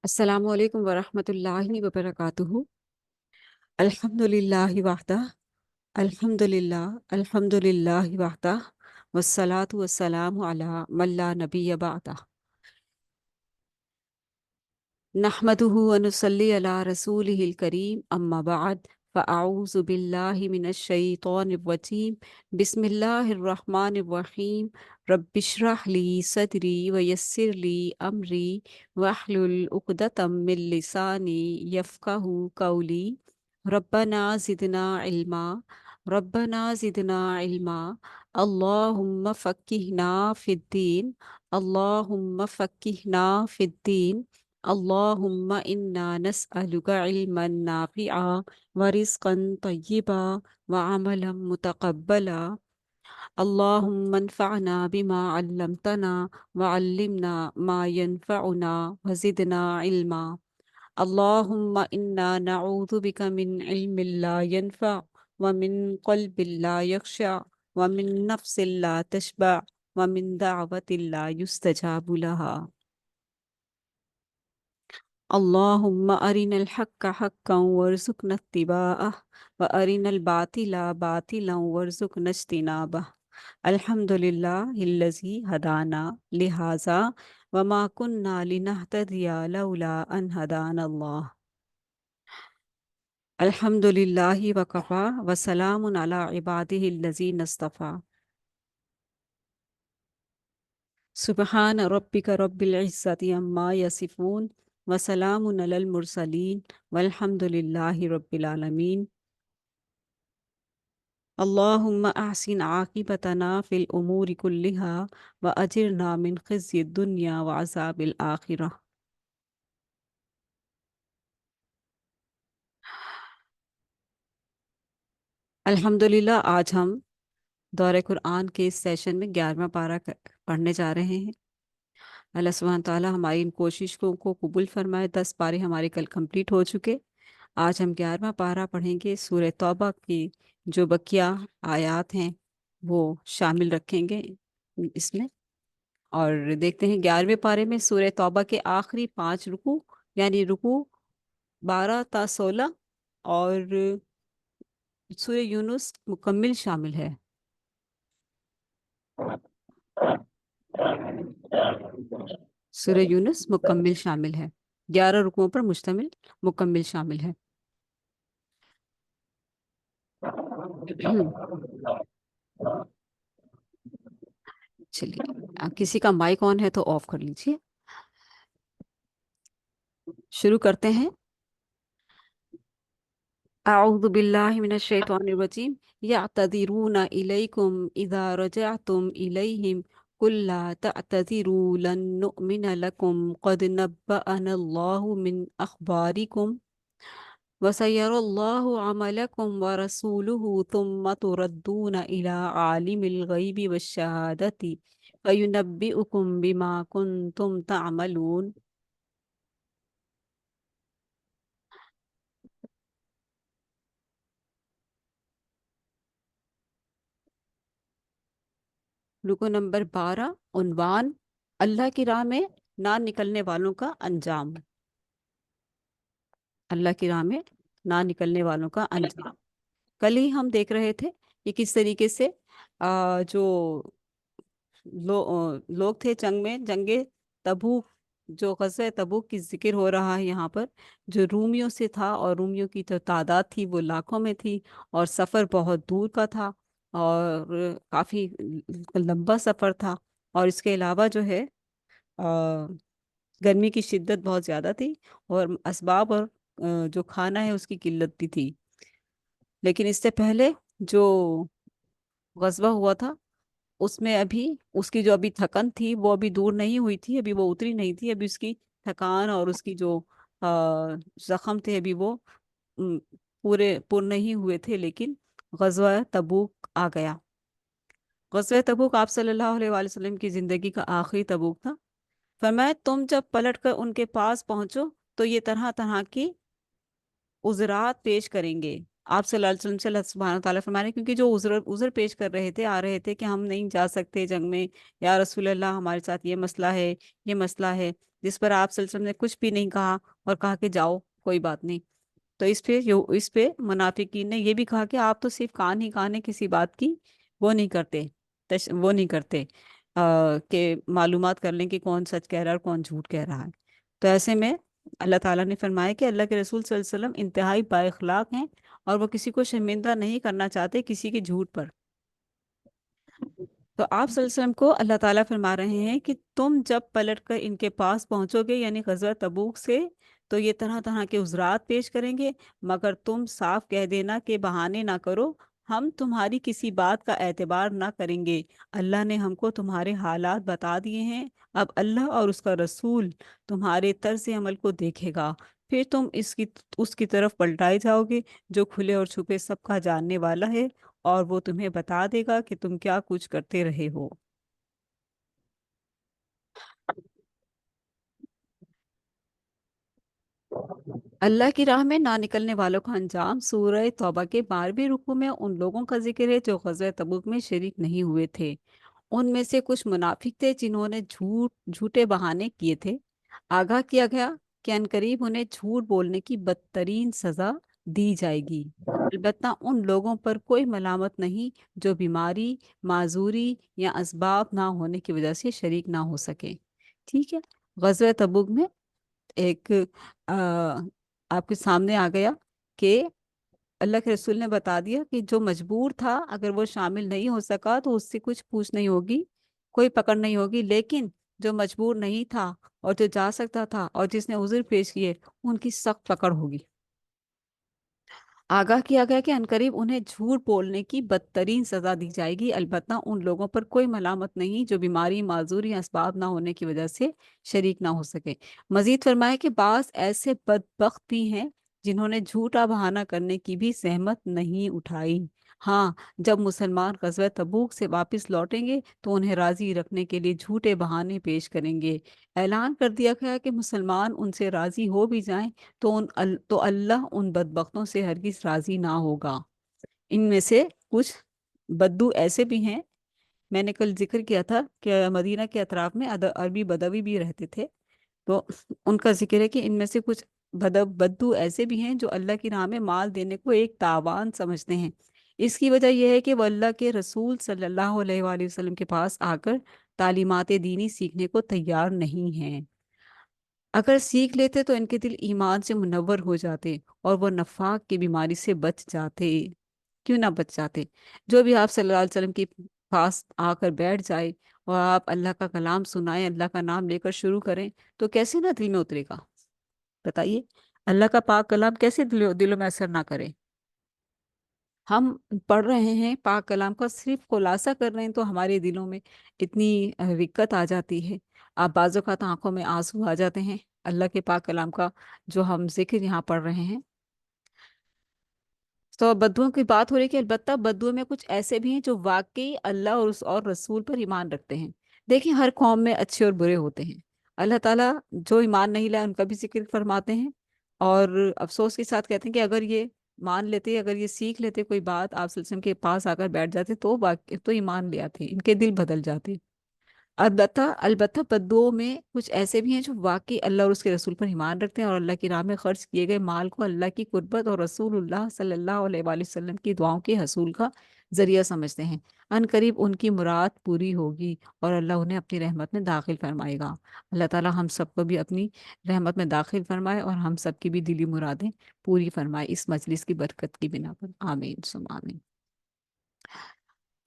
السلام علیکم ورحمۃ اللہ وبرکاتہ۔ الحمد للہ وحدہ، الحمد للہ، الحمد للہ وحدہ، والصلاة والسلام علی من لا نبی بعدہ۔ نحمده ونصلی علی رسولہ الکریم، اما بعد، فاعوذ باللہ من الشیطان الرجیم، بسم اللہ الرحمن الرحیم۔ رب اشرح لی صدری ویسر لی امری واحلل عقدۃ من لسانی یفقہوا قولی۔ ربنا زدنا علما، ربنا زدنا علما، اللہم فقہنا فی الدین، اللہم فقہنا فی الدین، اللہم انا نسألک علما نافعا ورزقا طیبا وعملا متقبلا۔ اللہم انفعنا بما علمتنا وعلمنا ما ينفعنا وزدنا علما۔ اللہم انا نعوذ بک من علم لا ينفع ومن قلب لا يخشع ومن نفس لا تشبع ومن دعوة لا يستجاب لها۔ اللہم ارنا الحق حقا وارزقنا اتباعہ وارنا الباطل باطلا وارزقنا اجتنابہ۔ الحمد للہ الذی ہدانا لہذا وما كنا لنہتدی لولا ان ہدانا اللہ۔ الحمد للہ وکفی وسلام علی عبادہ الذین اصطفی۔ سبحان ربک رب العزۃ عما یصفون وسلام علی المرسلین والحمد للہ رب العالمین۔ اللہم احسن عاقبتنا فی الامور کلہا واجرنا من خزی الدنیا وعذاب الآخرہ۔ الحمدللہ آج ہم دورہ قرآن کے اس سیشن میں 11واں پارہ پڑھنے جا رہے ہیں۔ اللہ سبحانہ تعالیٰ ہماری ان کوششوں کو قبول فرمائے۔ 10 پارے ہمارے کل کمپلیٹ ہو چکے۔ آج ہم 11واں پارہ پڑھیں گے۔ سورہ توبہ کی جو بقیہ آیات ہیں وہ شامل رکھیں گے اس میں، اور دیکھتے ہیں 11ویں پارے میں سورہ توبہ کے آخری 5 رکوع، یعنی رکوع 12 تا 16 اور سورہ یونس مکمل شامل ہے۔ سورہ یونس مکمل شامل ہے، 11 رکوعوں پر مشتمل مکمل شامل ہے۔ چلیے، کسی کا مائک آن ہے تو آف کر لیجیے۔ شروع کرتے ہیں۔ اعوذ باللہ من الشیطان الرجیم۔ یعتذرون الیکم اذا رجعتم الیہم قل لا تعتذروا لن نؤمن لکم قد نبأنا اللہ من اخبارکم وسيرى الله عملكم ورسوله ثم تردون إلى عالم الغيب والشهادة فينبئكم بما كنتم تعملون۔ رکو نمبر 12، عنوان اللہ کی راہ میں نہ نکلنے والوں کا انجام۔ اللہ کی راہ میں نہ نکلنے والوں کا انجام۔ کل ہی ہم دیکھ رہے تھے کہ کس طریقے سے جو لوگ تھے جنگ میں، جنگ تبوک، جو غزوہ تبوک کی ذکر ہو رہا ہے یہاں پر، جو رومیوں سے تھا، اور رومیوں کی جو تعداد تھی وہ لاکھوں میں تھی، اور سفر بہت دور کا تھا، اور کافی لمبا سفر تھا، اور اس کے علاوہ جو ہے گرمی کی شدت بہت زیادہ تھی، اور اسباب اور جو کھانا ہے اس کی قلت بھی تھی۔ لیکن اس سے پہلے جو غزوہ ہوا تھا اس میں ابھی اس کی جو ابھی تھکن تھی وہ ابھی دور نہیں ہوئی تھی، ابھی وہ اتری نہیں تھی، ابھی اس کی تھکان اور اس کی جو زخم تھے ابھی وہ پورے پر نہیں ہوئے تھے، لیکن غزوہ تبوک آ گیا۔ غزوہ تبوک آپ صلی اللہ علیہ وآلہ وسلم کی زندگی کا آخری تبوک تھا۔ فرمایا تم جب پلٹ کر ان کے پاس پہنچو تو یہ طرح طرح کی عذرات پیش کریں گے، आप सल्लल्लाहु अलैहि वसल्लम से अल्लाह सुब्हानहू तआला फरमा रहे हैं, क्योंकि जो उज़र उज़र पेश कर रहे थे, आ रहे थे कि हम नहीं जा सकते जंग में, या रसूल अल्लाह हमारे साथ ये मसला है, ये मसला है, जिस पर आप सल्लल्लाहु अलैहि वसल्लम ने कुछ भी नहीं कहा और कहा कि जाओ कोई बात नहीं। तो इस पे मुनाफिकीन ने ये भी कहा कि आप तो सिर्फ कान ही कान है, किसी बात की वो नहीं करते, वो नहीं करते कि मालूमात कर लें कि कौन सच कह रहा है और कौन झूठ कह रहा है। तो ऐसे में अल्लाह ताला ने फरमाया कि अल्लाह के रसूल सल्लल्लाहु अलैहि वसल्लम इंतहाई बाइखलाक हैं, और वो किसी को शर्मिंदा नहीं करना चाहते किसी के झूठ पर। तो आप सल्लल्लाहु अलैहि वसल्लम को अल्लाह ताला फरमा रहे हैं कि तुम जब पलट कर इनके पास पहुंचोगे, यानी ग़ज़वा तबूक से, तो ये तरह तरह के उज़रात पेश करेंगे, मगर तुम साफ कह देना कि बहाने ना करो, हम तुम्हारी किसी बात का एतबार ना करेंगे। अल्लाह ने हमको तुम्हारे हालात बता दिए हैं, अब अल्लाह और उसका रसूल तुम्हारे तर्ज अमल को देखेगा, फिर तुम इसकी उसकी तरफ पलटाए जाओगे, जो खुले और छुपे सबका जानने वाला है, और वो तुम्हें बता देगा कि तुम क्या कुछ करते रहे हो। अल्लाह की राह में ना निकलने वालों का अंजाम। सूरह तौबा के 12वें रुकू में उन लोगों का जिक्र है जो ग़ज़वा तबूक में शरीक नहीं हुए थे। उनमें से कुछ मुनाफिक थे जिन्होंने झूठे बहाने किए थे। आगाह किया गया कि अनकरीब उन्हें झूठ बोलने की बदतरीन सजा दी जाएगी। अलबत्ता उन लोगों पर कोई मलामत नहीं जो बीमारी, माजूरी या असबाब ना होने की वजह से शरीक ना हो सके। ठीक है। ग़ज़वा तबूक में एक आपके सामने आ गया कि अल्लाह के रसूल ने बता दिया कि जो मजबूर था, अगर वो शामिल नहीं हो सका तो उससे कुछ पूछ नहीं होगी, कोई पकड़ नहीं होगी, लेकिन जो मजबूर नहीं था और जो जा सकता था और जिसने उज़र पेश किए, उनकी सख्त पकड़ होगी। आगाह किया गया कि अनकरीब उन्हें झूठ बोलने की बदतरीन सजा दी जाएगी, अलबत्ता उन लोगों पर कोई मलामत नहीं जो बीमारी, माजूरी या असबाब ना होने की वजह से शरीक ना हो सके। मजीद फरमाया कि बास ऐसे बदबख्त भी हैं जिन्होंने झूठा बहाना करने की भी सहमत नहीं उठाई। हाँ, जब मुसलमान ग़ज़वा तबूक से वापस लौटेंगे तो उन्हें राज़ी रखने के लिए झूठे बहाने पेश करेंगे। ऐलान कर दिया गया कि मुसलमान उनसे राज़ी हो भी जाएं तो अल्लाह उन बदबख्तों से हरगिज राज़ी ना होगा। इनमें से कुछ बद्दू ऐसे भी हैं, मैंने कल जिक्र किया था कि मदीना के अतराफ में अरबी बदवी भी रहते थे। तो उनका जिक्र है कि इनमें से कुछ बद्दू ऐसे भी हैं जो अल्लाह की राह में माल देने को एक तावान समझते हैं। इसकी वजह यह है कि वह अल्लाह के रसूल सल्लल्लाहु अलैहि वसल्लम के पास आकर तालीमात दीनी सीखने को तैयार नहीं हैं। अगर सीख लेते तो इनके दिल ईमान से मुनव्वर हो जाते और वो नफाक की बीमारी से बच जाते। क्यों ना बच जाते। जो भी आप सल्लल्लाहु अलैहि वसल्लम के पास आकर बैठ जाए और आप अल्लाह का कलाम सुनाएं, अल्लाह का नाम लेकर शुरू करें, तो कैसे ना दिल में उतरेगा। बताइए, अल्लाह का पाक कलाम कैसे दिलों में असर ना करे। हम पढ़ रहे हैं पाक कलाम का, सिर्फ खुलासा कर रहे हैं, तो हमारे दिलों में इतनी रिक्कत आ जाती है। आप बाज़ों का तो आंखों में आंसू आ जाते हैं अल्लाह के पाक कलाम का जो हम जिक्र यहाँ पढ़ रहे हैं। तो बद्दुओं की बात हो रही है कि अलबत्ता बद्दुओं में कुछ ऐसे भी हैं जो वाकई अल्लाह और रसूल पर ईमान रखते हैं। देखिए, हर कौम में अच्छे और बुरे होते हैं। अल्लाह ताला जो ईमान नहीं लाए उनका भी जिक्र फरमाते हैं, और अफसोस के साथ कहते हैं कि अगर ये मान लेते, अगर ये सीख लेते कोई बात, आप वसल्लम के पास आकर बैठ जाते, तो वाकई तो ईमान ले आते, इनके दिल बदल जाते। अलबत्ता अलबत्ता बद्दुओं में कुछ ऐसे भी हैं जो वाकई अल्लाह और उसके रसूल पर ईमान रखते हैं और अल्लाह की राह में खर्च किए गए माल को अल्लाह की कुर्बत और रसूलुल्लाह सल्लल्लाहु अलैहि वसल्लम की दुआओं के हसूल का जरिया समझते हैं। अन करीब उनकी मुराद पूरी होगी और अल्लाह उन्हें अपनी रहमत में दाखिल फरमाएगा। अल्लाह ताला हम सबको भी अपनी रहमत में दाखिल फरमाए और हम सबकी भी दिली मुरादें पूरी फरमाए, इस मजलिस की बरकत की बिना पर। आमीन सुम आमीन।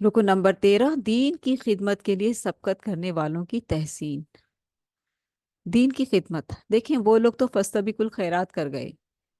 रुकू नंबर 13, दीन की खिदमत के लिए सबकत करने वालों की तहसीन। दीन की खिदमत, देखें वो लोग तो फस्तबिकुल खैरात कर गए।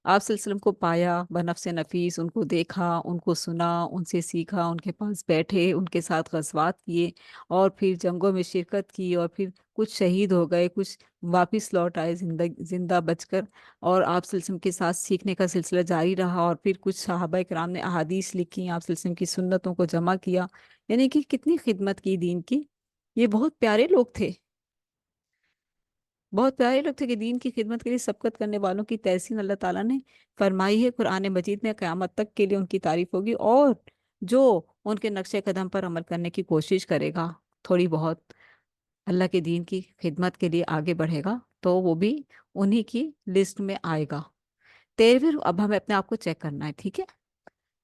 आप वसल्लम को पाया, बनफ्स नफीस उनको देखा, उनको सुना, उनसे सीखा, उनके पास बैठे, उनके साथ गज़वात किए, और फिर जंगों में शिरकत की, और फिर कुछ शहीद हो गए, कुछ वापस लौट आए जिंदा बचकर, और आप वसल्लम के साथ सीखने का सिलसिला जारी रहा, और फिर कुछ सहाबा किराम ने अहादीस लिखी, आप वसल्लम की सुन्नतों को जमा किया। यानी कि कितनी खिदमत की दीन की। ये बहुत प्यारे लोग थे। بہت پیارے لوگ تھے کہ دین کی خدمت کے لیے سبقت کرنے والوں کی تحسین اللہ تعالیٰ نے فرمائی ہے قرآن مجید میں، قیامت تک کے لیے ان کی تعریف ہوگی، اور جو ان کے نقش قدم پر عمل کرنے کی کوشش کرے گا، تھوڑی بہت اللہ کے دین کی خدمت کے لیے آگے بڑھے گا، تو وہ بھی انہی کی لسٹ میں آئے گا۔ 13ویں، اب ہمیں اپنے آپ کو چیک کرنا ہے، ٹھیک ہے۔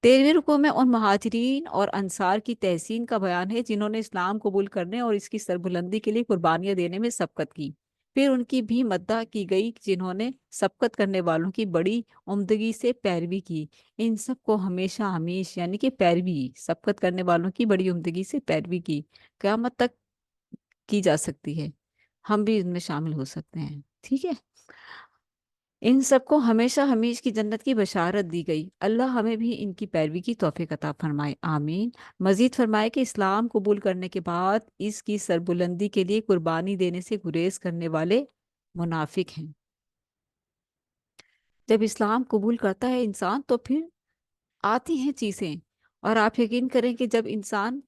13ویں رکوع میں ان مہاجرین اور انصار کی تحسین کا بیان ہے جنہوں نے اسلام قبول کرنے اور اس کی سربلندی کے لیے قربانیاں دینے میں سبقت کی۔ پھر ان کی بھی مدح کی گئی جنہوں نے سبقت کرنے والوں کی بڑی عمدگی سے پیروی کی۔ ان سب کو ہمیشہ ہمیش یعنی کہ پیروی، سبقت کرنے والوں کی بڑی عمدگی سے پیروی کی، قیامت تک کی جا سکتی ہے، ہم بھی ان میں شامل ہو سکتے ہیں، ٹھیک ہے۔ ان سب کو ہمیشہ ہمیش کی جنت کی بشارت دی گئی، اللہ ہمیں بھی ان کی پیروی کی توفیق عطا فرمائے، آمین۔ مزید فرمائے کہ اسلام قبول کرنے کے بعد اس کی سربلندی کے لیے قربانی دینے سے گریز کرنے والے منافق ہیں۔ جب اسلام قبول کرتا ہے انسان تو پھر آتی ہیں چیزیں، اور آپ یقین کریں کہ جب انسان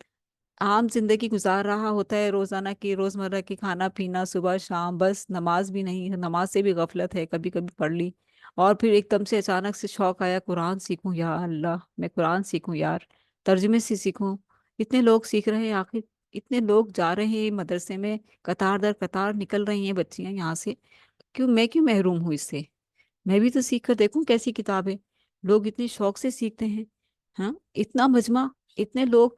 عام زندگی گزار رہا ہوتا ہے، روزانہ کی روزمرہ کی کھانا پینا صبح شام، بس نماز بھی نہیں، نماز سے بھی غفلت ہے، کبھی کبھی پڑھ لی، اور پھر ایک دم سے اچانک سے شوق آیا قرآن سیکھوں، یا اللہ میں قرآن سیکھوں یار، ترجمے سے سیکھوں، اتنے لوگ سیکھ رہے ہیں، آخر اتنے لوگ جا رہے ہیں مدرسے میں، قطار در قطار نکل رہی ہیں بچیاں یہاں سے، کیوں محروم ہوں اس سے؟ میں بھی تو سیکھ کر دیکھوں کیسی کتاب ہے، لوگ اتنے شوق سے سیکھتے ہیں، ہاں، اتنا مجمع، اتنے لوگ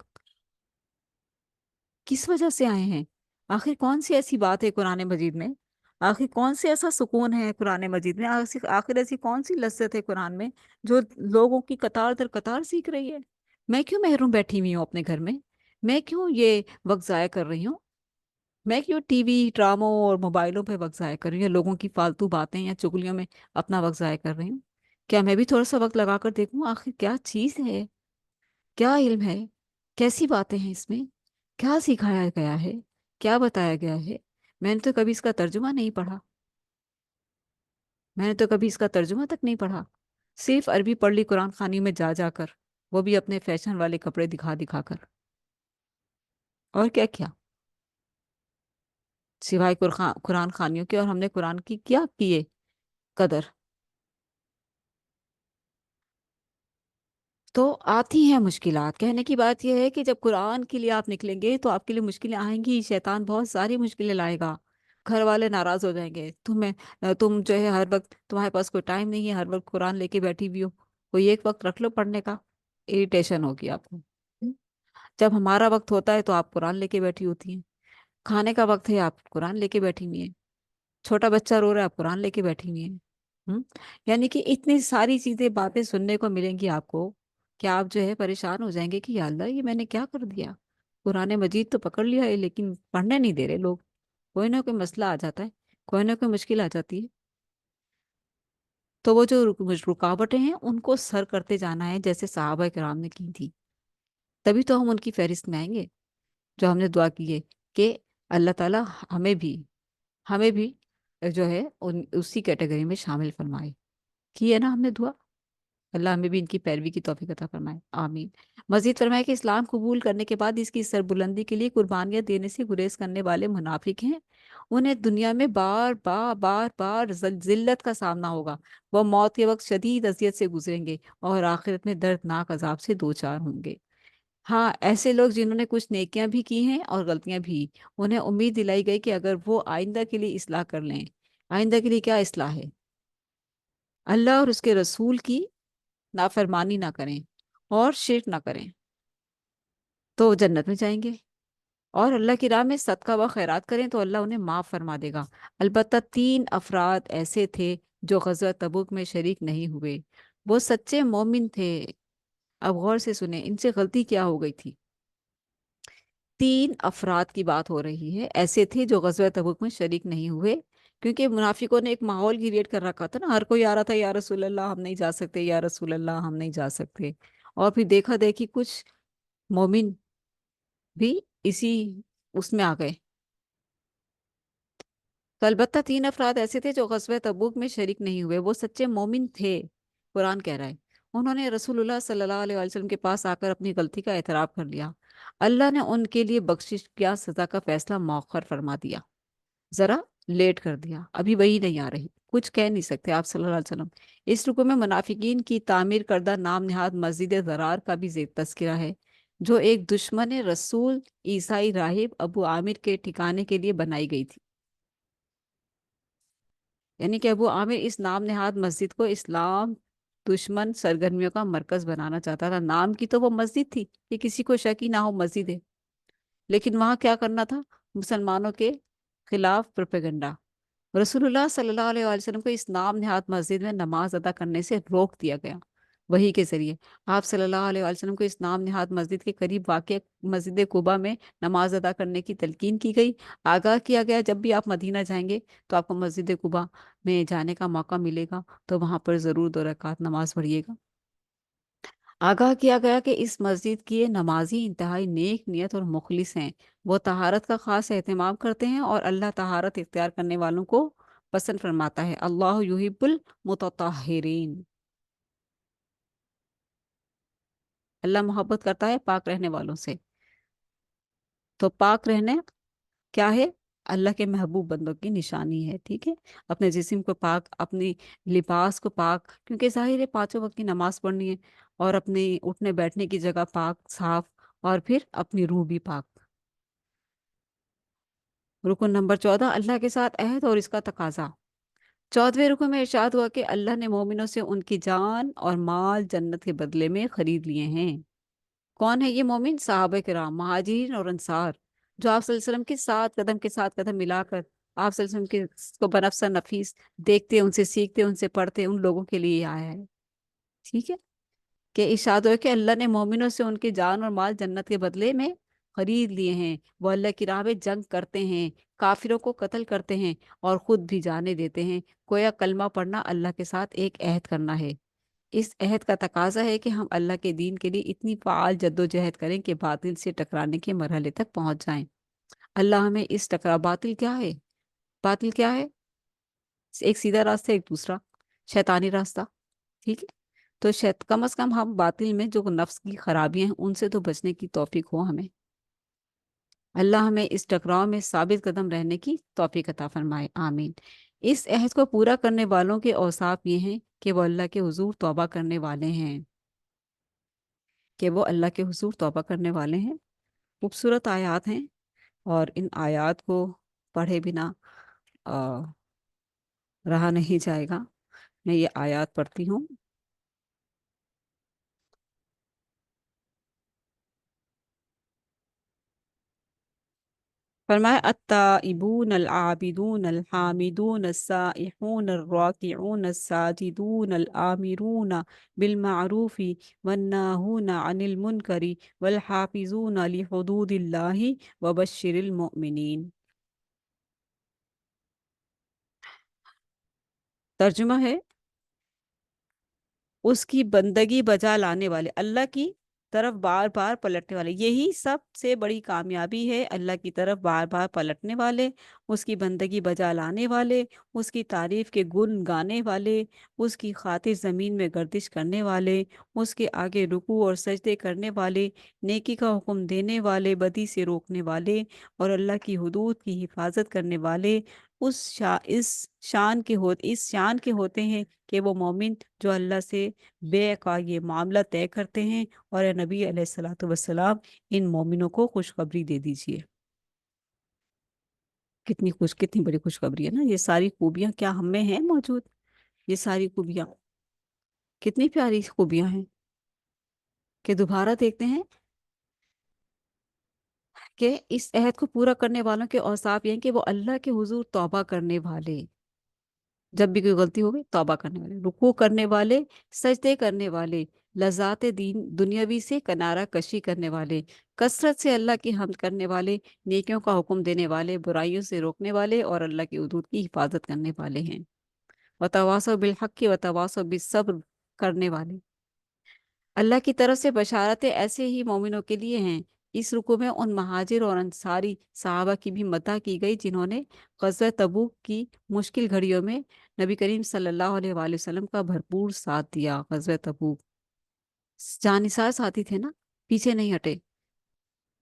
کس وجہ سے آئے ہیں؟ آخر کون سی ایسی بات ہے قرآن مجید میں؟ آخر کون سے ایسا سکون ہے قرآن مجید میں؟ آخر ایسی کون سی لذت ہے قرآن میں جو لوگوں کی قطار در قطار سیکھ رہی ہے؟ میں کیوں محروم بیٹھی ہوئی ہوں اپنے گھر میں کیوں یہ وقت ضائع کر رہی ہوں؟ میں کیوں ٹی وی ڈراموں اور موبائلوں پہ وقت ضائع کر رہی ہوں، یا لوگوں کی فالتو باتیں یا چگلیوں میں اپنا وقت ضائع کر رہی ہوں؟ کیا میں بھی تھوڑا سا وقت لگا کر دیکھوں آخر کیا چیز ہے، کیا علم ہے، کیسی باتیں ہیں اس میں، کیا سکھایا گیا ہے، کیا بتایا گیا ہے؟ میں نے تو کبھی اس کا ترجمہ نہیں پڑھا، میں نے تو کبھی اس کا ترجمہ تک نہیں پڑھا، صرف عربی پڑھ لی قرآن خوانی میں جا جا کر، وہ بھی اپنے فیشن والے کپڑے دکھا دکھا کر، اور کیا کیا سوائے قرآن خوانیوں کے، اور ہم نے قرآن کی کیا کیے قدر؟ تو آتی ہیں مشکلات، کہنے کی بات یہ ہے کہ جب قرآن کے لیے آپ نکلیں گے تو آپ کے لیے مشکلیں آئیں گی، شیطان بہت ساری مشکلیں لائے گا، گھر والے ناراض ہو جائیں گے تم جو ہے ہر وقت تمہارے پاس کوئی ٹائم نہیں ہے، ہر وقت قرآن لے کے بیٹھی ہوئی ہو، کوئی ایک وقت رکھ لو پڑھنے کا، اریٹیشن ہوگی آپ کو۔ جب ہمارا وقت ہوتا ہے تو آپ قرآن لے کے بیٹھی ہوتی ہیں، کھانے کا وقت ہے آپ قرآن لے کے بیٹھی ہوئی ہیں، چھوٹا بچہ رو رہا ہے آپ قرآن لے کے بیٹھی ہوئی ہیں، یعنی کہ اتنی ساری چیزیں باتیں سننے کو ملیں گی آپ کو کہ آپ جو ہے پریشان ہو جائیں گے کہ یا اللہ یہ میں نے کیا کر دیا، قرآن مجید تو پکڑ لیا ہے لیکن پڑھنے نہیں دے رہے لوگ، کوئی نہ کوئی مسئلہ آ جاتا ہے، کوئی نہ کوئی مشکل آ جاتی ہے، تو وہ جو رکاوٹیں ہیں ان کو سر کرتے جانا ہے جیسے صحابہ کرام نے کی تھی، تبھی تو ہم ان کی فہرست میں آئیں گے، جو ہم نے دعا کی ہے کہ اللہ تعالیٰ ہمیں بھی جو ہے اسی کیٹیگری میں شامل فرمائے، کی ہے نا ہم نے دعا؟ اللہ ہمیں بھی ان کی پیروی کی توفیق عطا فرمائے، آمین۔ مزید فرمائے کہ اسلام قبول کرنے کے بعد اس کی سربلندی کے لیے قربانیاں دینے سے گریز کرنے والے منافق ہیں، انہیں دنیا میں بار بار بار بار ذلت کا سامنا ہوگا، وہ موت کے وقت شدید اذیت سے گزریں گے اور آخرت میں دردناک عذاب سے دوچار ہوں گے۔ ہاں، ایسے لوگ جنہوں نے کچھ نیکیاں بھی کی ہیں اور غلطیاں بھی، انہیں امید دلائی گئی کہ اگر وہ آئندہ کے لیے اصلاح کر لیں، آئندہ کے لیے کیا اصلاح ہے؟ اللہ اور اس کے رسول کی نافرمانی نہ کریں اور شرک نہ کریں تو وہ جنت میں جائیں گے، اور اللہ کی راہ میں صدقہ و خیرات کریں تو اللہ انہیں معاف فرما دے گا۔ البتہ 3 افراد ایسے تھے جو غزوہ تبوک میں شریک نہیں ہوئے، وہ سچے مومن تھے۔ اب غور سے سنیں ان سے غلطی کیا ہو گئی تھی؟ 3 افراد کی بات ہو رہی ہے، ایسے تھے جو غزوہ تبوک میں شریک نہیں ہوئے، کیونکہ منافقوں نے ایک ماحول کریٹ کر رکھا تھا نا، ہر کوئی آ رہا تھا یا رسول اللہ ہم نہیں جا سکتے، یا رسول اللہ ہم نہیں جا سکتے، اور پھر دیکھا دیکھی کچھ مومن بھی اسی اس میں آ گئے۔ تو البتہ 3 افراد ایسے تھے جو غزوہ تبوک میں شریک نہیں ہوئے، وہ سچے مومن تھے، قرآن کہہ رہا ہے، انہوں نے رسول اللہ صلی اللہ علیہ وسلم کے پاس آ کر اپنی غلطی کا اعتراف کر لیا، اللہ نے ان کے لیے بخشش کیا سزا کا فیصلہ مؤخر فرما دیا۔ ذرا लेट कर दिया, अभी वही नहीं आ रही, कुछ कह नहीं सकते आप सल्लल्लाहु अलैहि वसल्लम। इस रुकू में मुनाफिकीन की तामीर करदा नाम नहाद मस्जिद ज़रार का भी तस्करा है, जो एक दुश्मन रसूल ईसाई राहिब अबू आमिर के ठिकाने के लिए बनाई गई थी। यानी कि अबू आमिर इस नाम नहाद मस्जिद को इस्लाम दुश्मन सरगर्मियों का मरकज बनाना चाहता था। नाम की तो वो मस्जिद थी कि किसी को शक ही ना हो मस्जिद है, लेकिन वहां क्या करना था, मुसलमानों के खिलाफ प्रोपेगेंडा। रसूलुल्लाह सल्लल्लाहु अलैहि वसल्लम को इस नाम नहाद मस्जिद में नमाज अदा करने से रोक दिया गया, वही के जरिए। आप सल्लल्लाहु अलैहि वसल्लम को इस नाम नहाद मस्जिद के करीब वाक़ मस्जिद कुबा में नमाज अदा करने की तलकीन की गई। आगाह किया गया जब भी आप मदीना जाएंगे तो आपको मस्जिद कुबा में जाने का मौका मिलेगा तो वहां पर ज़रूर 2 रकात नमाज पढ़िएगा। आगाह किया गया कि इस मस्जिद की ये नमाजी इंतहाई नेक नियत और मुखलिस हैं। वो तहारत का खास एहतमाम करते हैं और अल्लाह तहारत इख्तियार करने वालों को पसंद फरमाता है। अल्लाह युहिब्बुल मुतताहिरीन। अल्लाह मोहब्बत करता है पाक रहने वालों से। तो पाक रहने क्या है, अल्लाह के महबूब बंदों की निशानी है, ठीक है। अपने जिस्म को पाक, अपनी लिबास को पाक, क्योंकि जाहिर है 5 वक्त की नमाज पढ़नी है, और अपनी उठने बैठने की जगह पाक साफ, और फिर अपनी रूह भी पाक। रुकन नंबर 14, अल्लाह के साथ अहद और इसका तकाजा। 14वें रुकन में इरशाद हुआ कि अल्लाह ने मोमिनों से उनकी जान और माल जन्नत के बदले में खरीद लिए हैं। कौन है ये मोमिन? साहबा किराम, महाजिरीन और अंसार, जो आप सल्लल्लाहु अलैहि वसल्लम के साथ कदम मिलाकर आप सल्लल्लाहु अलैहि वसल्लम के को बनफसा नफीस देखते, उनसे सीखते, उनसे पढ़ते, उन लोगों के लिए आया है, ठीक है। कि इरशाद हो कि अल्लाह ने मोमिनों से उनकी जान और माल जन्नत के बदले में खरीद लिए हैं। वो अल्लाह की राह में जंग करते हैं, काफिरों को कत्ल करते हैं और खुद भी जाने देते हैं। गोया कलमा पढ़ना अल्लाह के साथ एक अहद करना है। इस अहद का तकाजा है कि हम अल्लाह के दीन के लिए इतनी फाल जद्दोजहद करें कि बातिल से टकराने के मरहले तक पहुंच जाएं। अल्लाह हमें इस टकरा, बातिल क्या है? बातिल क्या है? एक सीधा रास्ता, एक दूसरा शैतानी रास्ता, ठीक है। तो शायद कम से कम हम बातिल में जो नफ्स की खराबियां हैं उनसे तो बचने की तौफीक हो हमें। अल्लाह हमें इस टकराव में साबित कदम रहने की तौफीक अता फरमाए, आमीन। इस अहद को पूरा करने वालों के औसाफ ये हैं कि वो अल्लाह के हुजूर तौबा करने वाले हैं, कि वो अल्लाह के हुजूर तौबा करने वाले हैं। खूबसूरत आयात हैं, और इन आयात को पढ़े बिना आ, रहा नहीं जाएगा। मैं ये आयात पढ़ती हूँ। फरमाया अत्ताइबून अल आबिदून अल हामिदून अस्साइहून अल राकिऊन अस्साजिदून अल आमिरून बिल मारूफी वन्नाहून अनिल मुनकरी वल हाफिजून लि हुदूदिल्लाहि व बश्शिरिल मुमिनीन। तर्जुमा है, उसकी बंदगी बजा लाने वाले, अल्लाह की तरफ बार बार पलटने वाले, यही सबसे बड़ी कामयाबी है। अल्लाह की तरफ बार बार पलटने वाले, उसकी बंदगी बजा लाने वाले, उसकी तारीफ के गुण गाने वाले, उसकी खातिर ज़मीन में गर्दिश करने वाले, उसके आगे रुकू और सजदे करने वाले, नेकी का हुक्म देने वाले, बदी से रोकने वाले, और अल्लाह की हुदूद की हिफाजत करने वाले इस शान के होते हैं कि वो मोमिन जो अल्लाह से बे का ये मामला तय करते हैं। और ए नबी अलैहिस्सलातु वस्सलाम, इन मोमिनों को खुशखबरी दे दीजिए। कितनी बड़ी खुशखबरी है ना। ये सारी खूबियां क्या हम में हैं मौजूद? ये सारी खूबियां कितनी प्यारी खूबियां हैं कि दोबारा देखते हैं कि इस अहद को पूरा करने वालों के औसाफ ये हैं कि वो अल्लाह के हुजूर तौबा करने वाले, जब भी कोई गलती हो गई तौबा करने वाले, रुकू करने वाले, सजदे करने वाले, लज़ात दीन दुनियावी से किनारा कशी करने वाले, कसरत से अल्लाह की हम्द करने वाले, नेकियों का हुक्म देने वाले, बुराइयों से रोकने वाले, और अल्लाह की हदूद की हिफाजत करने वाले हैं। वतवासौ बिल हक़्क़ि वतवासौ बिस्सब्र करने वाले। अल्लाह की तरफ से बशारतें ऐसे ही मोमिनों के लिए हैं। इस रुकू में उन महाजिर और अंसारी सहाबा की भी मदह की गई जिन्होंने ग़ज़वा तबूक की मुश्किल घड़ियों में नबी करीम सल्लल्लाहु अलैहि वसल्लम का भरपूर साथ दिया। ग़ज़वा तबूक जानिसार साथी थे ना, पीछे नहीं हटे।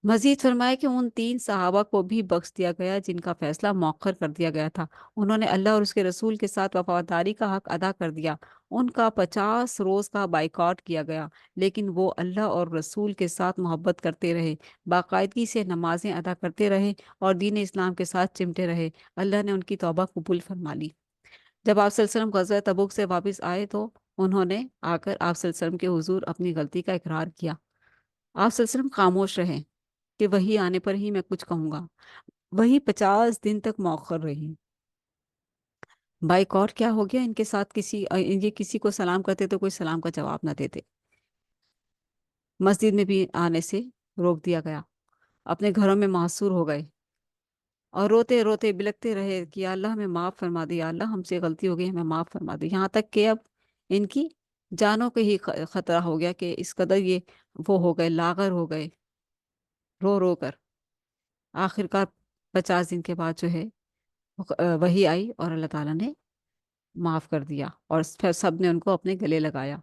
मजीद फरमाए कि उन 3 सहाबा को भी बख्श दिया गया जिनका फैसला मौखर कर दिया गया था। उन्होंने अल्लाह और उसके रसूल के साथ वफादारी का हक अदा कर दिया। उनका 50 रोज़ का बाइकआउट किया गया, लेकिन वो अल्लाह और रसूल के साथ मोहब्बत करते रहे, बाकायदगी से नमाजें अदा करते रहे और दीन इस्लाम के साथ चिमटे रहे। अल्लाह ने उनकी तौबा कबूल फरमा ली। जब आप सल्लल्लाहु अलैहि वसल्लम गज़वा तबूक से वापस आए तो उन्होंने आकर आप सल्लल्लाहु अलैहि वसल्लम के हुजूर अपनी गलती का इकरार किया। आप सल्लल्लाहु अलैहि वसल्लम खामोश रहे कि वही आने पर ही मैं कुछ कहूंगा। वही 50 दिन तक मौखर रही। बाइकआउट क्या हो गया इनके साथ? ये किसी को सलाम करते तो कोई सलाम का जवाब ना देते। मस्जिद में भी आने से रोक दिया गया। अपने घरों में मासूर हो गए और रोते रोते बिलखते रहे कि या अल्लाह हमें माफ़ फरमा दे, या अल्लाह हमसे गलती हो गई, हमें माफ़ फरमा दे। यहाँ तक कि अब इनकी जानों के ही खतरा हो गया कि इस कदर ये वो हो गए, लागर हो गए, रो रो कर। आखिरकार 50 दिन के बाद जो है वही आई और अल्लाह ताला ने माफ़ कर दिया और फिर सब ने उनको अपने गले लगाया।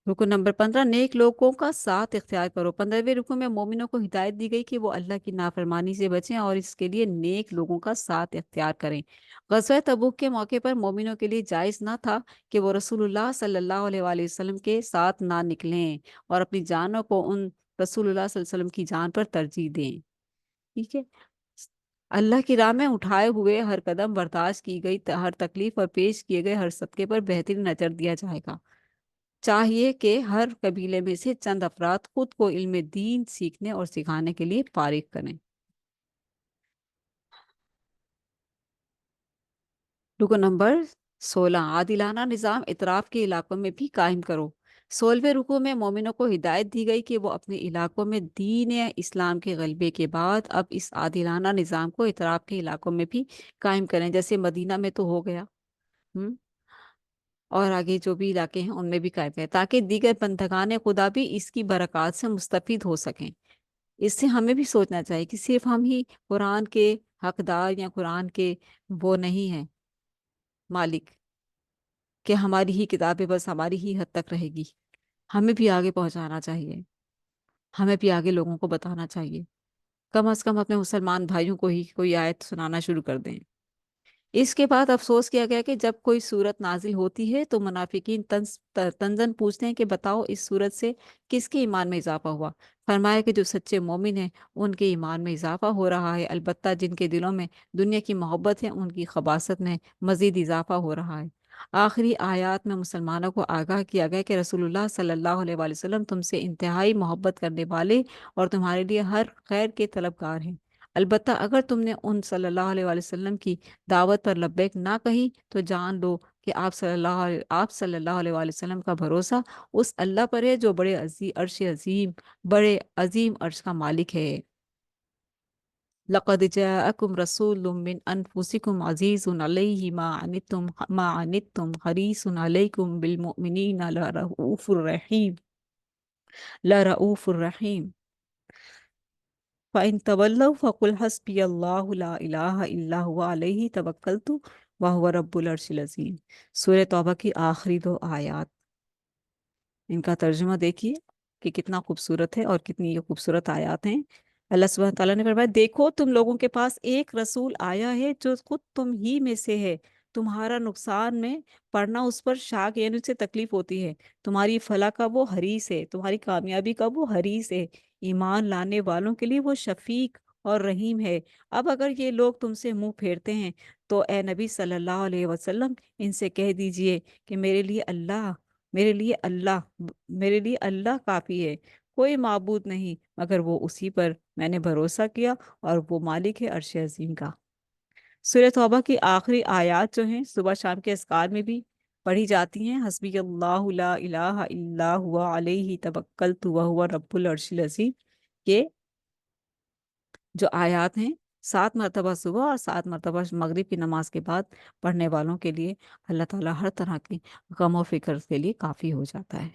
रुको नंबर 15, नेक लोगों का साथ इख्तियार करो। 15वें रुको में मोमिनों को हिदायत दी गई कि वो अल्लाह की नाफरमानी से बचें और इसके लिए नेक लोगों का साथ इख्तियार करें। ग़ज़वा तबूक के मौके पर मोमिनों के लिए जायज़ ना था कि वो रसूलुल्लाह सल्लल्लाहु अलैहि वसल्लम के साथ ना निकलें और अपनी जानों को उन रसूलुल्लाह सल्लल्लाहु अलैहि वसल्लम की जान पर तरजीह दें। ठीक है। अल्लाह की राह में उठाए हुए हर कदम, बर्दाश्त की गई हर तकलीफ और पेश किए गए हर सदक़े पर बेहतरीन नजर दिया जाएगा। चाहिए कि हर कबीले में से चंद अफराद खुद को इल्म दीन सीखने और सिखाने के लिए फारिग करें। रुको नंबर 16, आदिलाना निज़ाम इतराफ़ के इलाकों में भी कायम करो। 16वें रुको में मोमिनों को हिदायत दी गई कि वो अपने इलाकों में दीन इस्लाम के गलबे के बाद अब इस आदिलाना निज़ाम को इतराफ़ के इलाकों में भी कायम करें। जैसे मदीना में तो हो गया। हम्म। और आगे जो भी इलाके हैं उनमें भी कायम करें ताकि दीगर बंदगान खुदा भी इसकी बरक़ात से मुस्तफ़ीद हो सकें। इससे हमें भी सोचना चाहिए कि सिर्फ हम ही कुरान के हकदार या कुरान के वो नहीं हैं मालिक, कि हमारी ही किताबें बस हमारी ही हद तक रहेगी। हमें भी आगे पहुंचाना चाहिए। हमें भी आगे लोगों को बताना चाहिए। कम से कम अपने मुसलमान भाइयों को ही कोई आयत सुनाना शुरू कर दें। इसके बाद अफसोस किया गया कि जब कोई सूरत नाजिल होती है तो मुनाफिकीन तंजन पूछते हैं कि बताओ इस सूरत से किसके ईमान में इजाफा हुआ। फरमाया कि जो सच्चे मोमिन हैं उनके ईमान में इजाफा हो रहा है, अलबत्ता जिनके दिलों में दुनिया की मोहब्बत है उनकी खबासत में मजीद इजाफा हो रहा है। आखिरी आयत में मुसलमानों को आगाह किया गया कि रसूलुल्लाह सल्लल्लाहु अलैहि वसल्लम तुमसे इंतहाई मोहब्बत करने वाले और तुम्हारे लिए हर खैर के तलबगार हैं। अलबत्ता अगर तुमने उन सल्लल्लाहु अलैहि वसल्लम की दावत पर लब्बैक ना कही तो जान लो कि आप सल्लल्लाहु अलैहि वसल्लम का भरोसा उस अल्लाह पर है जो बड़े अजीम अर्श का मालिक है। लक़द जाअकुम रसूलुम मिन अनफुसिकुम अज़ीज़ुन अलैहि मा अनित्तुम हरीसुन अलैकुम बिल मुमिनीना लरऊफ़ुर रहीम। फ़इन तवल्लव फ़कुल हस्बी अल्लाहु ला इलाहा इल्ला हुवा अलैहि तवक्कलतु व हुवा रब्बुल अर्शिल अज़ीम। सूरह तौबा की आखिरी 2 आयत, इनका तर्जुमा देखिए कि कितना खूबसूरत है और कितनी ये खूबसूरत आयत हैं। अल्लाह सुब्हानहू व तआला ने फरमाया, देखो तुम लोगों के पास एक रसूल आया है जो खुद तुम ही में से है। तुम्हारा नुकसान में पड़ना उस पर शाक यानी उससे तकलीफ होती है। तुम्हारी फलाह का वो हरीस है, तुम्हारी कामयाबी का वो हरीस है। ईमान लाने वालों के लिए वो शफीक और रहीम है। अब अगर ये लोग तुमसे मुंह फेरते हैं तो ए नबी सल्लल्लाहु अलैहि वसल्लम इनसे कह दीजिए कि मेरे लिए अल्लाह मेरे लिए अल्लाह काफ़ी है। कोई माबूद नहीं मगर वो उसी पर मैंने भरोसा किया और वो मालिक है अर्श अजीम का। सूरह तौबा की आखिरी आयत जो हैं सुबह शाम के अस्कार में भी पढ़ी जाती हैं। हस्बी अल्लाहु ला इलाहा इल्ला हुवा अलैहि तवक्कलतु व हुवा रब्बुल अर्शिल अज़ीम। ये जो आयत हैं 7 मरतबा सुबह और 7 मरतबा मगरिब की नमाज के बाद पढ़ने वालों के लिए अल्लाह ताला हर तरह की गम और फिक्र के लिए काफ़ी हो जाता है।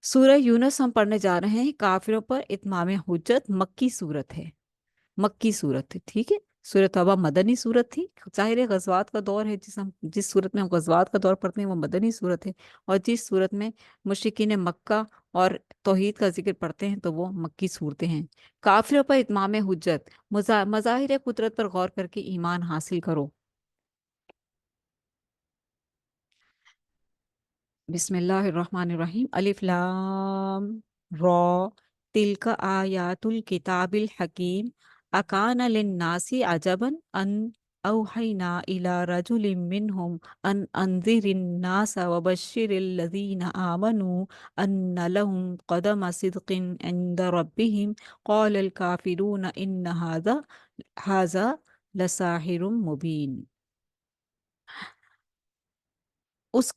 सूरह यूनुस हम पढ़ने जा रहे हैं। काफिरों पर इत्माम हुज्जत, मक्की सूरत है। मक्की सूरत है, ठीक है। सूरत तौबा मदनी सूरत थी। ज़ाहिर है गज़वात का दौर है, जिस सूरत में हम गज़वात का दौर पढ़ते हैं वो मदनी सूरत है। और जिस सूरत में मुशरिकीन मक्का और तौहीद का जिक्र पढ़ते हैं तो वो मक्की सूरतें हैं। काफिरों पर इत्माम हुज्जत, मज़ाहिर कुदरत पर गौर करके ईमान हासिल करो। बिस्मिल्लाहिर्रहमानिर्रहीम। अलिफ लाम रॉ, तिलका आयातुल किताबिल हकीम, अकान लिन्नासी अजबन अन औहैना इला रजुलिम मिनहुम अन अंziरिन नास वबश्शिरिल लज़ीना आमनू अन्न लहुम क़दम सिद्क़िन इंद रब्बिहिम क़ालल काफ़िरून इन्न हाज़ा लसाहिरुम मुबीन। उस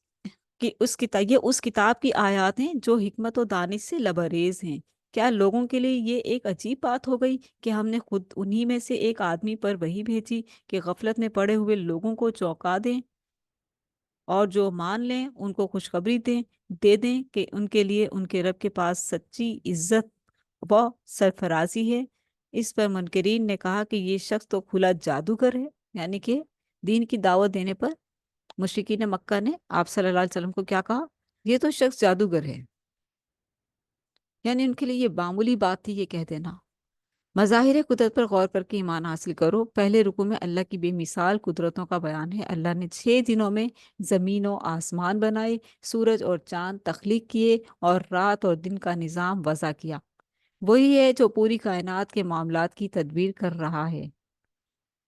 ये उस किताब की आयत हैं जो हिकमत और दानिश से लबरेज हैं। क्या लोगों के लिए ये एक अजीब बात हो गई कि हमने खुद उन्हीं में से एक आदमी पर वही भेजी कि गफलत में पड़े हुए लोगों को चौंका दें और जो मान लें उनको खुशखबरी दे दें कि उनके लिए उनके रब के पास सच्ची इज्जत व सरफराजी है। इस पर मुनकरीन ने कहा कि ये शख्स तो खुला जादूगर है। यानी कि दीन की दावत देने पर मुशरिकीन मक्का ने आप सल्लल्लाहु अलैहि वसल्लम को क्या कहा? ये तो शख्स जादूगर है। यानी उनके लिए ये मामूली बात थी ये कह देना। मज़ाहिर कुदरत पर गौर करके ईमान हासिल करो। पहले रुकू में अल्लाह की बेमिसाल कुदरतों का बयान है। अल्लाह ने 6 दिनों में ज़मीन और आसमान बनाए, सूरज और चांद तख्लीक किए और रात और दिन का निज़ाम वज़ा किया। वही है जो पूरी कायनात के मामलात की तदबीर कर रहा है।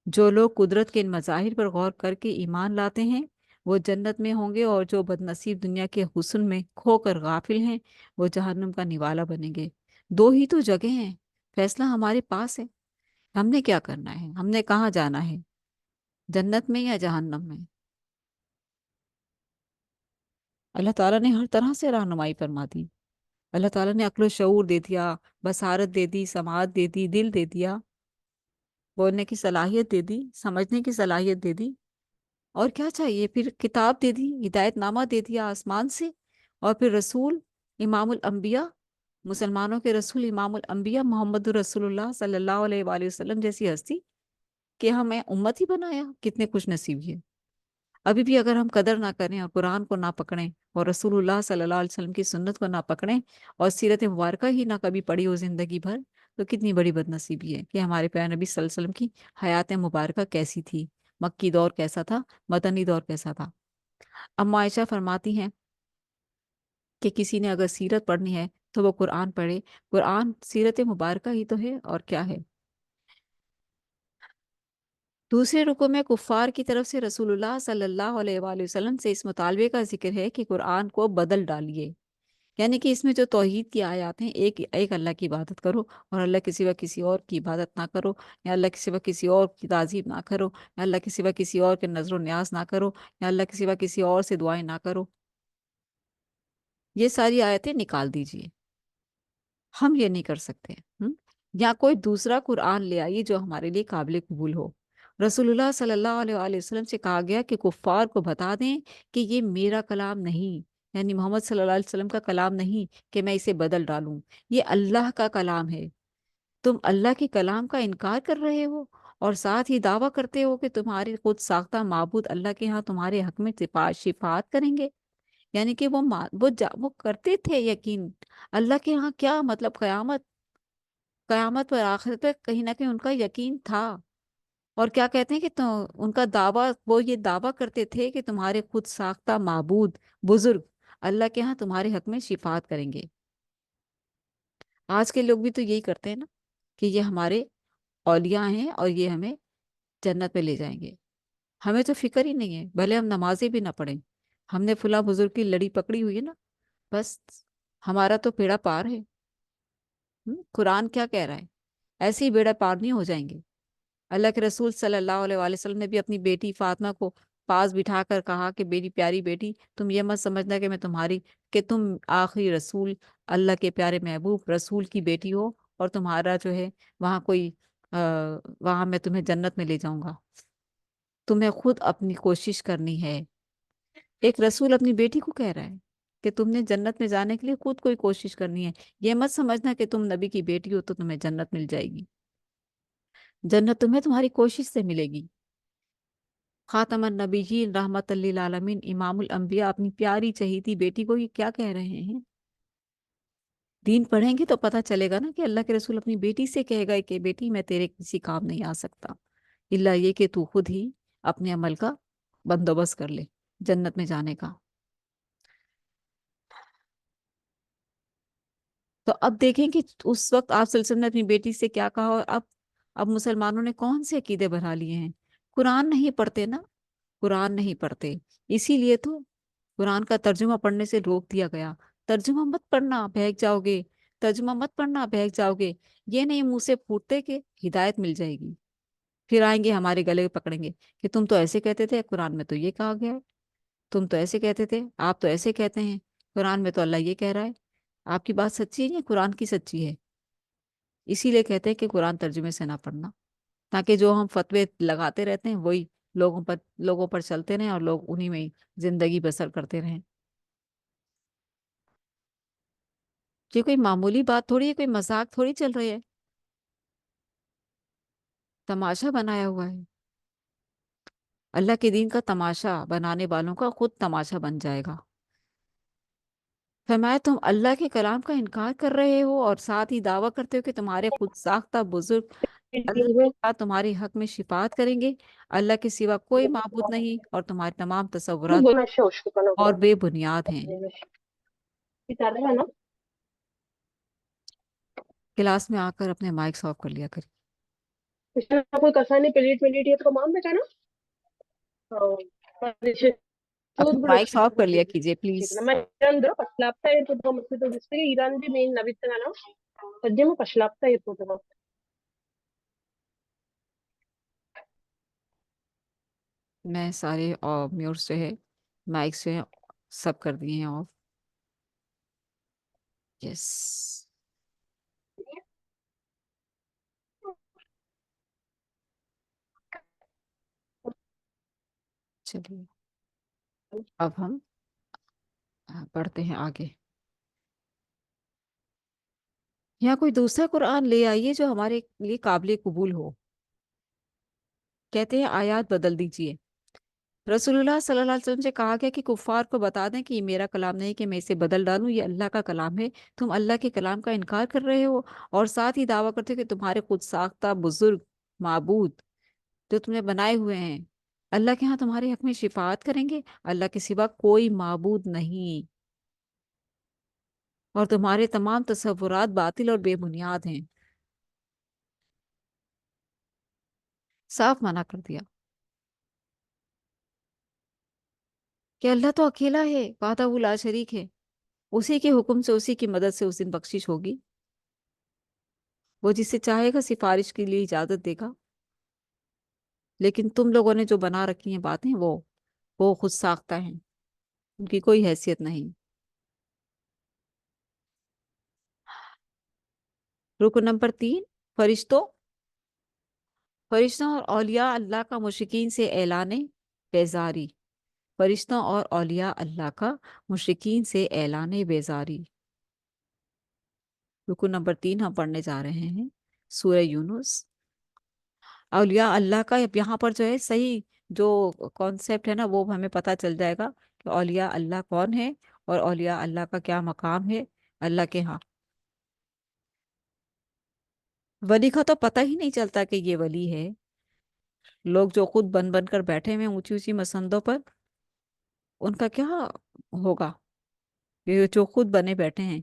जो लोग कुदरत के इन मज़ाहिर पर गौर करके ईमान लाते हैं वो जन्नत में होंगे, और जो बदनसीब दुनिया के हुस्न में खोकर गाफिल हैं वो जहन्नुम का निवाला बनेंगे। दो ही तो जगह हैं, फैसला हमारे पास है। हमने क्या करना है, हमने कहाँ जाना है, जन्नत में या जहन्नम में। अल्लाह ताला ने हर तरह से रहनुमाई फरमा दी। अल्लाह ताला ने अक्ल शऊर दे दिया, बसारत दे दी, समाअत दे दी, दिल दे दिया, बोलने की सलाहियत दे दी, समझने की सलाहियत दे दी। और क्या चाहिए, फिर किताब दे दी, हिदायतनामा दे दिया आसमान से। और फिर रसूल, इमामुल अंबिया, मुसलमानों के रसूल इमामुल अंबिया मोहम्मद रसूलुल्लाह सल्लल्लाहु अलैहि वसल्लम जैसी हस्ती कि हमें उम्मत ही बनाया। कितने खुश नसीब है। अभी भी अगर हम कदर ना करें और कुरान को ना पकड़ें और रसूलुल्लाह सल्लल्लाहु अलैहि वसल्लम की सुन्नत को ना पकड़ें और सीरत मुबारक ही ना कभी पढ़ी हो जिंदगी भर, तो कितनी बड़ी बदनसीबी है कि हमारे प्यारे नबी सल्लल्लाहु अलैहि वसल्लम की हयात मुबारक कैसी थी, मक्की दौर कैसा था, मदनी दौर कैसा था। अम्मा आयशा फरमाती हैं कि किसी ने अगर सीरत पढ़नी है तो वो कुरान पढ़े। कुरान सीरत मुबारक ही तो है, और क्या है। दूसरे रुकू में कुफ़ार की तरफ से रसूलुल्लाह सल्लल्लाहु अलैहि वसल्लम से इस मुतालबे का जिक्र है कि कुरान को बदल डालिए। यानी कि इसमें जो तौहीद की आयत हैं, एक एक अल्लाह की इबादत करो और अल्लाह के सिवा किसी और की इबादत ना करो, या अल्लाह के सिवा किसी और की ताज़ीम ना करो, या अल्लाह के सिवा किसी और के नजर न्याज ना करो, या अल्लाह के सिवा किसी और से दुआएं ना करो। ये सारी आयतें निकाल दीजिए। हम ये नहीं कर सकते। या कोई दूसरा कुरान ले आइए जो हमारे लिए काबिल कबूल हो। रसूलुल्लाह सल्लल्लाहु अलैहि वसल्लम से कहा गया कि कुफ़ार को बता दें कि ये मेरा कलाम नहीं, यानी मोहम्मद सल्लल्लाहु अलैहि वसल्लम का कलाम नहीं कि मैं इसे बदल डालूं। ये अल्लाह का कलाम है। तुम अल्लाह के कलाम का इनकार कर रहे हो और साथ ही दावा करते हो कि तुम्हारे खुद साख्ता माबूद अल्लाह के यहाँ तुम्हारे हक में शिफात करेंगे। यानी कि वो करते थे यकीन। अल्लाह के यहाँ क्या मतलब, क़यामत, क़यामत पर, आखिरत पर कहीं ना कहीं उनका यकीन था। और क्या कहते हैं कि तो उनका दावा, वो ये दावा करते थे कि तुम्हारे खुद साख्ता माबूद बुजुर्ग अल्लाह के यहाँ तुम्हारे हक में शिफात करेंगे। आज के लोग भी तो यही करते हैं ना कि ये हमारे औलिया हैं और ये हमें जन्नत में ले जाएंगे। हमें तो फिक्र ही नहीं है, भले हम नमाजें भी ना पढ़ें। हमने फुला बुजुर्ग की लड़ी पकड़ी हुई है ना, बस हमारा तो बेड़ा पार है। कुरान क्या कह रहा है, ऐसे ही बेड़ा पार नहीं हो जाएंगे। अल्लाह के रसूल सल्लल्लाहु अलैहि वसल्लम ने भी अपनी बेटी फातिमा को पास बिठाकर कहा कि मेरी प्यारी बेटी, तुम ये मत समझना कि मैं तुम्हारी, कि तुम आखिरी रसूल, अल्लाह के प्यारे महबूब रसूल की बेटी हो और तुम्हारा जो है वहाँ कोई वहाँ मैं तुम्हें जन्नत में ले जाऊंगा। तुम्हें खुद अपनी कोशिश करनी है। एक रसूल अपनी बेटी को कह रहा है कि तुमने जन्नत में जाने के लिए खुद कोई कोशिश करनी है। ये मत समझना कि तुम नबी की बेटी हो तो तुम्हें जन्नत मिल जाएगी। जन्नत तुम्हें तुम्हारी कोशिश से मिलेगी। खातमन नबीयीन रहमतल लिल आलमीन इमामुल अंबिया अपनी प्यारी चहीती बेटी को ये क्या कह रहे हैं? दीन पढ़ेंगे तो पता चलेगा ना कि अल्लाह के रसूल अपनी बेटी से कहेगा कि बेटी मैं तेरे किसी काम नहीं आ सकता, इल्ला ये कि तू खुद ही अपने अमल का बंदोबस्त कर ले जन्नत में जाने का। तो अब देखें कि उस वक्त आप सल्लल्लाहु अलैहि वसल्लम ने अपनी बेटी से क्या कहा, और अब मुसलमानों ने कौन से अकीदे बना लिए हैं? कुरान नहीं पढ़ते ना, कुरान नहीं पढ़ते, इसीलिए तो कुरान का तर्जुमा पढ़ने से रोक दिया गया। तर्जुमा मत पढ़ना बहक जाओगे, तर्जुमा मत पढ़ना बहक जाओगे। ये नहीं मुंह से फूटते कि हिदायत मिल जाएगी, फिर आएंगे हमारे गले पकड़ेंगे कि तुम तो ऐसे कहते थे, कुरान में तो ये कहा गया है। तुम तो ऐसे कहते थे, आप तो ऐसे कहते हैं, कुरान में तो अल्लाह ये कह रहा है। आपकी बात सच्ची है या कुरान की सच्ची है? इसीलिए कहते हैं कि कुरान तर्जुमे से ना पढ़ना, ताकि जो हम फतवे लगाते रहते हैं वही लोगों पर चलते रहें और लोग उन्हीं में जिंदगी बसर करते रहें। ये कोई मामूली बात थोड़ी है, कोई मजाक थोड़ी चल रही है, तमाशा बनाया हुआ है। अल्लाह के दीन का तमाशा बनाने वालों का खुद तमाशा बन जाएगा। फरमाया तुम अल्लाह के कलाम का इनकार कर रहे हो और साथ ही दावा करते हो कि तुम्हारे खुद साख्ता बुजुर्ग अल्लाह के साथ तुम्हारे हक में शिफात करेंगे। अल्लाह के सिवा कोई माबूद नहीं और तुम्हारे तमाम तसव्वुरात और बेबुनियाद हैं। क्लास में आकर अपने माइक ऑफ कर लिया करिए। कोई कसाने पेलेट मेलेट ये तो माम बेटा ना अपने Toothbrush माइक ऑफ कर लिया कीजिए प्लीज। ನಮ್ಮ ಇರಂದ್ರು ಪಶ್ಲಾಪ್ತಾ ಇರ್ಬೋದು ಮತ್ತೆ ಬಿಸಿಗೆ ಇರಂದಿ ಮೇನ್ ನವಿತ್ತನ ಸದ್ಯಮ ಪಶ್ಲಾಪ್ತಾ ಇರ್ಬೋದು मैं सारे और म्यूट से है, माइक से सब कर दिए हैं ऑफ। यस, चलिए अब हम पढ़ते हैं आगे। यहाँ कोई दूसरा कुरान ले आइए जो हमारे लिए काबिल कबूल हो। कहते हैं आयत बदल दीजिए। रसूलुल्लाह सल्लल्लाहु अलैहि वसल्लम से कहा गया कि कुफ़ार को बता दें कि ये मेरा कलाम नहीं कि मैं इसे बदल डालूं, ये अल्लाह का कलाम है। तुम अल्लाह के कलाम का इनकार कर रहे हो और साथ ही दावा करते हो कि तुम्हारे खुद साख्ता बुजुर्ग माबूद जो तुमने बनाए हुए हैं अल्लाह के यहाँ तुम्हारे हक में शिफात करेंगे। अल्लाह के सिवा कोई माबूद नहीं और तुम्हारे तमाम तसव्वुरात बातिल और बेबुनियाद हैं। साफ मना कर दिया कि अल्लाह तो अकेला है, वाहदहू ला शरीक है, उसी के हुक्म से उसी की मदद से उस दिन बख्शिश होगी। वो जिसे चाहेगा सिफारिश के लिए इजाजत देगा। लेकिन तुम लोगों ने जो बना रखी हैं बातें वो खुद साख्ता हैं, उनकी कोई हैसियत नहीं। रुकन नंबर 3, फरिश्तों फरिश्तों और औलिया अल्लाह का मुशरिकीन से ऐलान बेजारी। फरिश्तों और औलिया अल्लाह का मुशरिकीन से ऐलान बेजारी। रुकन नंबर 3 हम पढ़ने जा रहे हैं सूरह यूनुस। औलिया अल्लाह का यहाँ पर जो है सही जो कॉन्सेप्ट है ना वो हमें पता चल जाएगा कि औलिया अल्लाह कौन है और औलिया अल्लाह का क्या मकाम है अल्लाह के यहाँ। वली का तो पता ही नहीं चलता कि ये वली है। लोग जो खुद बन बन कर बैठे हुए हैं ऊंची ऊंची मसंदों पर, उनका क्या होगा? ये जो खुद बने बैठे हैं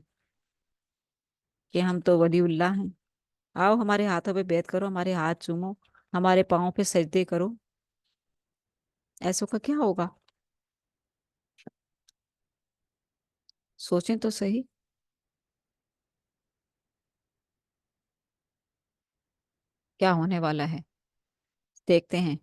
कि हम तो वलीउल्लाह हैं, आओ हमारे हाथों पे बैत करो, हमारे हाथ चूमो, हमारे पाँव पे सजदे करो, ऐसों का क्या होगा? सोचें तो सही, क्या होने वाला है देखते हैं।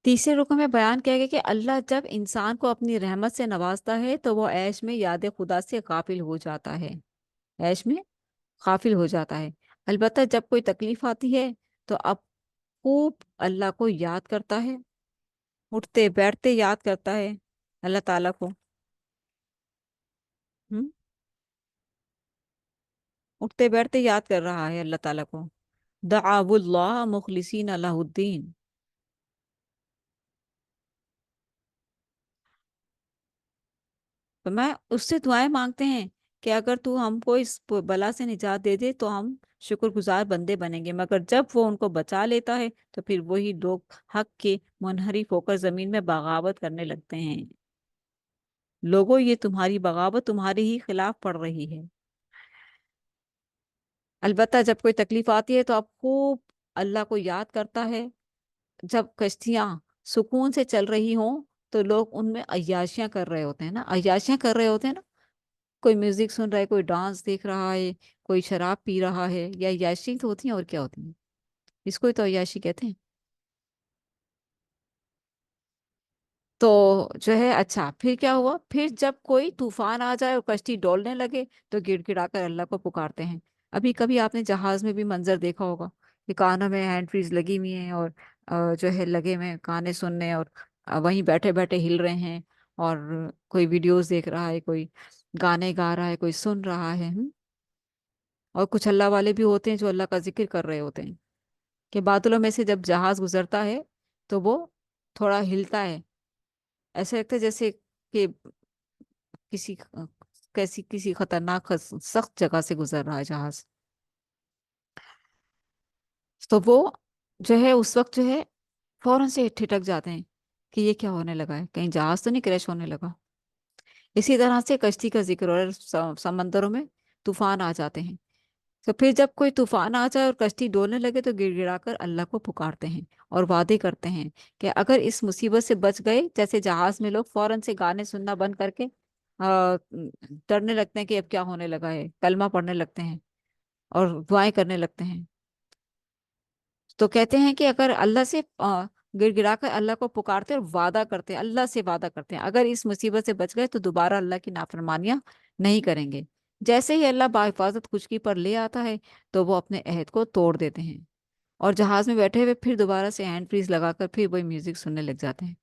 तीसरे रुकू में बयान किया गया कि अल्लाह जब इंसान को अपनी रहमत से नवाजता है तो वो ऐश में याद खुदा से गाफिल हो जाता है, ऐश में गाफिल हो जाता है। अलबत्ता जब कोई तकलीफ आती है तो अब खूब अल्लाह को याद करता है, उठते बैठते याद करता है अल्लाह ताला को। उठते बैठते याद कर रहा है अल्लाह ताला को। दआवुल्लाह मुखलिसीन लहुद्दीन। तो मैं उससे दुआएं मांगते हैं कि अगर तू हमको इस बला से निजात दे दे तो हम शुक्रगुजार बंदे बनेंगे, मगर जब वो उनको बचा लेता है तो फिर वही लोग हक के मुनहरिफ होकर जमीन में बगावत करने लगते हैं। लोगों, ये तुम्हारी बगावत तुम्हारे ही खिलाफ पड़ रही है। अलबत्ता जब कोई तकलीफ आती है तो आप खूब अल्लाह को याद करता है। जब कश्तियां सुकून से चल रही हों तो लोग उनमें अय्याशियां कर रहे होते हैं ना, अय्याशियां कर रहे होते हैं ना। कोई म्यूजिक सुन रहा है, कोई डांस देख रहा है, कोई शराब पी रहा है, या अय्याशी तो होती है, और क्या होती है, इसको ही तो अय्याशी कहते हैं। तो जो है, अच्छा फिर क्या हुआ, फिर जब कोई तूफान आ जाए और कश्ती डोलने लगे तो गिड़गिड़ाकर अल्लाह को पुकारते हैं। अभी कभी आपने जहाज में भी मंजर देखा होगा कि कानों में हैंड फ्रीज लगी हुई हैं, और जो है लगे में गाने सुनने, और वहीं बैठे बैठे हिल रहे हैं, और कोई वीडियोस देख रहा है, कोई गाने गा रहा है, कोई सुन रहा है। और कुछ अल्लाह वाले भी होते हैं जो अल्लाह का जिक्र कर रहे होते हैं, कि बादलों में से जब जहाज गुजरता है तो वो थोड़ा हिलता है, ऐसा लगता है जैसे कि किसी कैसी किसी खतरनाक सख्त जगह से गुजर रहा है जहाज। तो वो जो है उस वक्त जो है फौरन से ठिठक जाते हैं कि ये क्या होने लगा है, कहीं जहाज तो नहीं क्रैश होने लगा। इसी तरह से कश्ती का जिक्र और समंदरों में तूफान आ जाते हैं। तो फिर जब कोई तूफान आ जाए और कश्ती डोलने लगे तो गिड़गिड़ाकर अल्लाह को पुकारते हैं और वादे करते हैं कि अगर इस मुसीबत से बच गए, जैसे जहाज में लोग फौरन से गाने सुनना बंद करके डरने लगते हैं कि अब क्या होने लगा है, कलमा पढ़ने लगते हैं और दुआएं करने लगते हैं। तो कहते हैं कि अगर अल्लाह से गिड़गिड़ाकर अल्लाह को पुकारते और वादा करते हैं, अल्लाह से वादा करते हैं, अगर इस मुसीबत से बच गए तो दोबारा अल्लाह की नाफरमानियां नहीं करेंगे। जैसे ही अल्लाह बाहिफाजत खुशकी पर ले आता है तो वो अपने अहद को तोड़ देते हैं, और जहाज में बैठे हुए फिर दोबारा से हैंड फ्रीज लगाकर फिर वही म्यूजिक सुनने लग जाते हैं।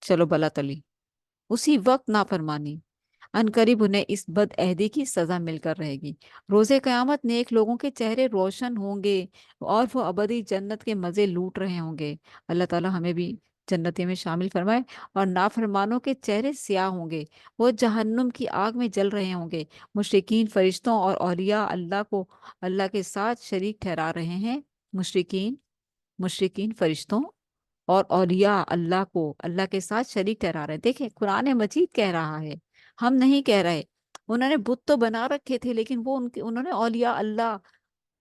चलो बला तली, उसी वक्त नाफरमानी, अनकरीब उन्हें इस बदअहदी की सजा मिलकर रहेगी। रोजे कयामत नेक लोगों के चेहरे रोशन होंगे और वो अबदी जन्नत के मजे लूट रहे होंगे। अल्लाह ताला हमें भी जन्नती में शामिल फरमाए। और नाफरमानों के चेहरे स्याह होंगे, वो जहन्नुम की आग में जल रहे होंगे। मुशरिकीन फरिश्तों और औलिया अल्लाह को अल्लाह के साथ शरीक ठहरा रहे हैं। मुशरिकीन मुशरिकीन फरिश्तों और औलिया अल्लाह को अल्लाह के साथ शरीक ठहरा रहे हैं। देखें, कुरान मजीद कह रहा है, हम नहीं कह रहे। उन्होंने बुत तो बना रखे थे, लेकिन वो उनके उन्होंने औलिया अल्लाह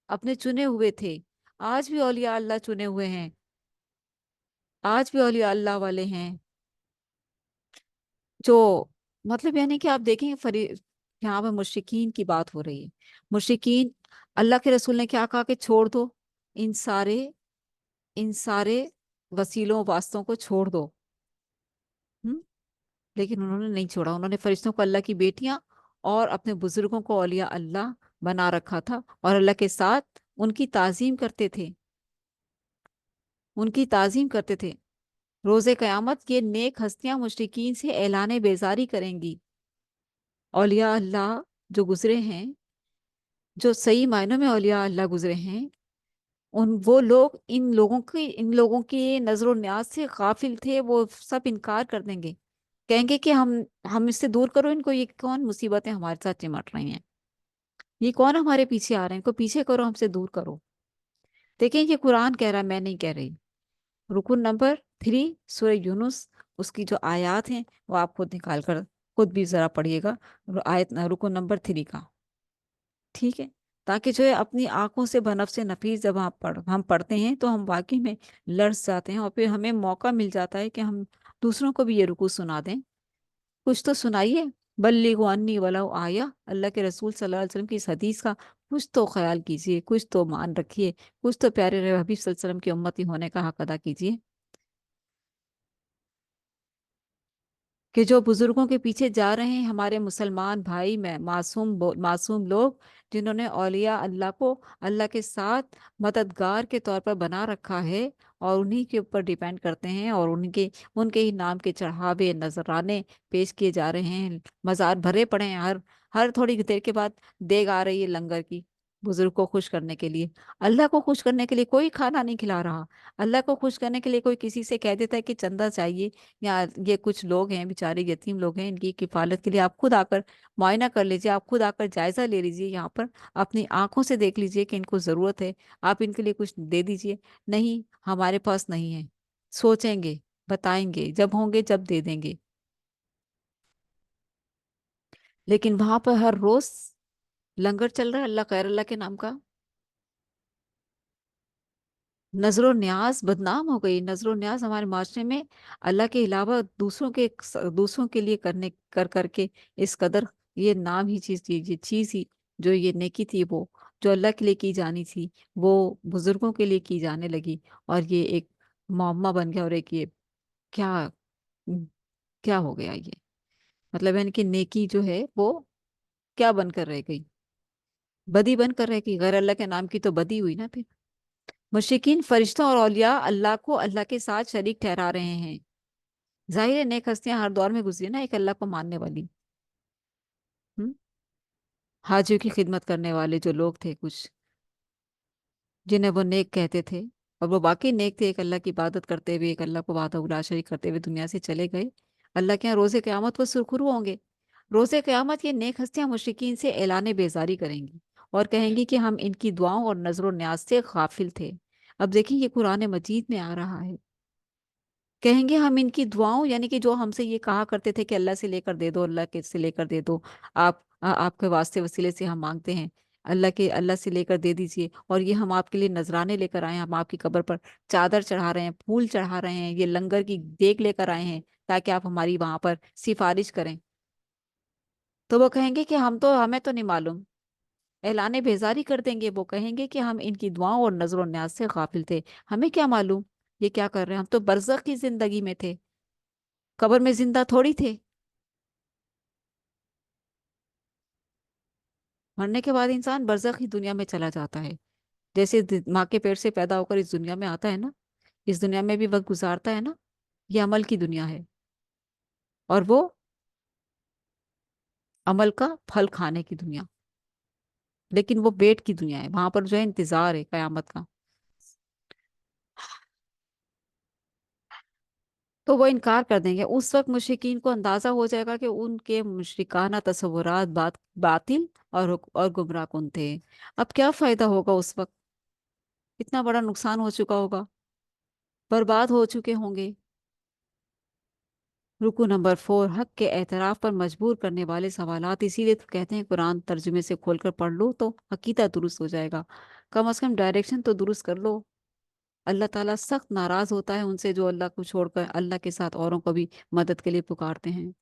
अपने चुने हुए थे। आज भी औलिया अल्लाह चुने हुए हैं, आज भी औलिया अल्लाह वाले हैं जो, मतलब यानी कि आप देखेंगे यहाँ पे मुशरिकीन की बात हो रही है। मुशरिकीन, अल्लाह के रसूल ने क्या कहा कि छोड़ दो इन सारे इन सारे वसीलों वास्तों को छोड़ दो। हम्म लेकिन उन्होंने नहीं छोड़ा, उन्होंने फरिश्तों को अल्लाह की बेटियां और अपने बुजुर्गों को औलिया अल्लाह बना रखा था, और अल्लाह के साथ उनकी ताजीम करते थे, उनकी ताजीम करते थे। रोजे कयामत ये नेक हस्तियां मुशरिकीन से ऐलान बेजारी करेंगी। औलिया अल्लाह जो गुजरे हैं, जो सही मायनों में औलिया अल्लाह गुजरे हैं, उन वो लोग इन लोगों की नजर न्याज से गाफिल थे, वो सब इनकार कर देंगे। कहेंगे कि हम इससे दूर करो इनको, ये कौन मुसीबतें हमारे साथ चिमट रही हैं, ये कौन हमारे पीछे आ रहे हैं, इनको पीछे करो, हमसे दूर करो। देखें, ये कुरान कह रहा है, मैं नहीं कह रही। रुकू नंबर 3 सूरह यूनुस, उसकी जो आयत हैं वो आप खुद निकाल कर खुद भी जरा पढ़िएगा। आयत रुकू नंबर 3 का, ठीक है, ताकि जो है अपनी आंखों से बनफ्से नफीस जब हम पढ़ते हैं तो हम वाकई में लर्ज जाते हैं, और फिर हमें मौका मिल जाता है कि हम दूसरों को भी ये रुकू सुना दें। कुछ तो सुनाइए। बल्लिगु अन्नी वलाउ आया, अल्लाह के रसूल सल्लल्लाहु अलैहि वसल्लम की इस हदीस का कुछ तो ख्याल कीजिए, कुछ तो मान रखिए, कुछ तो प्यारे हबीब सल्लल्लाहु अलैहि वसल्लम की उम्मती होने का हक अदा कीजिए। कि जो बुजुर्गों के पीछे जा रहे हैं हमारे मुसलमान भाई में मासूम लोग, जिन्होंने औलिया अल्लाह को अल्लाह के साथ मददगार के तौर पर बना रखा है, और उन्हीं के ऊपर डिपेंड करते हैं, और उनके उनके ही नाम के चढ़ावे नजराने पेश किए जा रहे हैं। मज़ार भरे पड़े हैं, हर हर थोड़ी देर के बाद देग आ रही है लंगर की। बुजुर्ग को खुश करने के लिए। अल्लाह को खुश करने के लिए कोई खाना नहीं खिला रहा। अल्लाह को खुश करने के लिए कोई किसी से कह देता है कि चंदा चाहिए, या ये कुछ लोग हैं बेचारे यतीम लोग हैं, इनकी किफालत के लिए आप खुद आकर मुआयना कर लीजिए, आप खुद आकर जायजा ले लीजिए, यहाँ पर अपनी आंखों से देख लीजिए कि इनको जरूरत है, आप इनके लिए कुछ दे दीजिए। नहीं, हमारे पास नहीं है, सोचेंगे, बताएंगे, जब होंगे जब दे देंगे। लेकिन वहां पर हर रोज लंगर चल रहा है अल्लाह खैर अल्लाह के नाम का। नजरो न्याज बदनाम हो गई। नजरो न्याज हमारे माशरे में अल्लाह के अलावा दूसरों के लिए करने कर करके इस कदर, ये नाम ही चीज, ये चीज ही जो ये नेकी थी, वो जो अल्लाह के लिए की जानी थी, वो बुजुर्गों के लिए की जाने लगी। और ये एक मुअम्मा बन गया, और एक ये क्या क्या हो गया ये, मतलब यानी कि नेकी जो है वो क्या बनकर रह गई, बदी बनकर रह गई। गैर अल्लाह के नाम की तो बदी हुई ना फिर। मुशरिकीन फरिश्तों और औलिया अल्लाह को अल्लाह के साथ शरीक ठहरा रहे हैं। जाहिर है नेक हस्तियां हर दौर में गुजरी ना एक अल्लाह को मानने वाली। हम्म हाजियों की खिदमत करने वाले जो लोग थे कुछ, जिन्हें वो नेक कहते थे, और वो बाकी नेक थे, एक अल्लाह की इबादत करते हुए, एक अल्लाह को वाहदहू ला शरीक करते हुए दुनिया से चले गए। अल्लाह के यहाँ रोजे क़यामत वो सुरखरू होंगे। रोजे क़यामत ये नेक हस्तियां मुशरिकीन से ऐलान बेजारी करेंगी और कहेंगी कि हम इनकी दुआओं और नजर न्याज से गाफिल थे। अब देखिए ये कुरान मजीद में आ रहा है, कहेंगे हम इनकी दुआओं, यानी कि जो हमसे ये कहा करते थे कि अल्लाह से लेकर दे दो, अल्लाह के से लेकर दे दो, आपके वास्ते वसीले से हम मांगते हैं, अल्लाह से लेकर दे दीजिए, और ये हम आपके लिए नजराने लेकर आए हैं, हम आपकी कब्र पर चादर चढ़ा रहे हैं, फूल चढ़ा रहे हैं, ये लंगर की देग लेकर आए हैं ताकि आप हमारी वहां पर सिफारिश करें। तो वो कहेंगे कि हमें तो नहीं मालूम, ऐलाने बेजारी कर देंगे। वो कहेंगे कि हम इनकी दुआओं और नजर न्याज से गाफिल थे, हमें क्या मालूम ये क्या कर रहे हैं, हम तो बरज़ख की जिंदगी में थे, कब्र में जिंदा थोड़ी थे। मरने के बाद इंसान बरज़ख की दुनिया में चला जाता है। जैसे माँ के पेट से पैदा होकर इस दुनिया में आता है ना, इस दुनिया में भी वक्त गुजारता है ना, ये अमल की दुनिया है, और वो अमल का फल खाने की दुनिया। लेकिन वो वेट की दुनिया है, वहां पर जो है इंतजार है कयामत का। तो वो इनकार कर देंगे। उस वक्त मुशरिकीन को अंदाजा हो जाएगा कि उनके मुशरिकाना तसव्वुरात बातिल और गुमराह कुन थे। अब क्या फायदा होगा उस वक्त, इतना बड़ा नुकसान हो चुका होगा, बर्बाद हो चुके होंगे। रुकू नंबर 4, हक के एतराफ पर मजबूर करने वाले सवालात। इसीलिए तो कहते हैं कुरान तर्जुमे से खोलकर पढ़ लो तो अकीदा दुरुस्त हो जाएगा, कम से कम डायरेक्शन तो दुरुस्त कर लो। अल्लाह ताला सख्त नाराज होता है उनसे जो अल्लाह को छोड़कर अल्लाह के साथ औरों को भी मदद के लिए पुकारते हैं।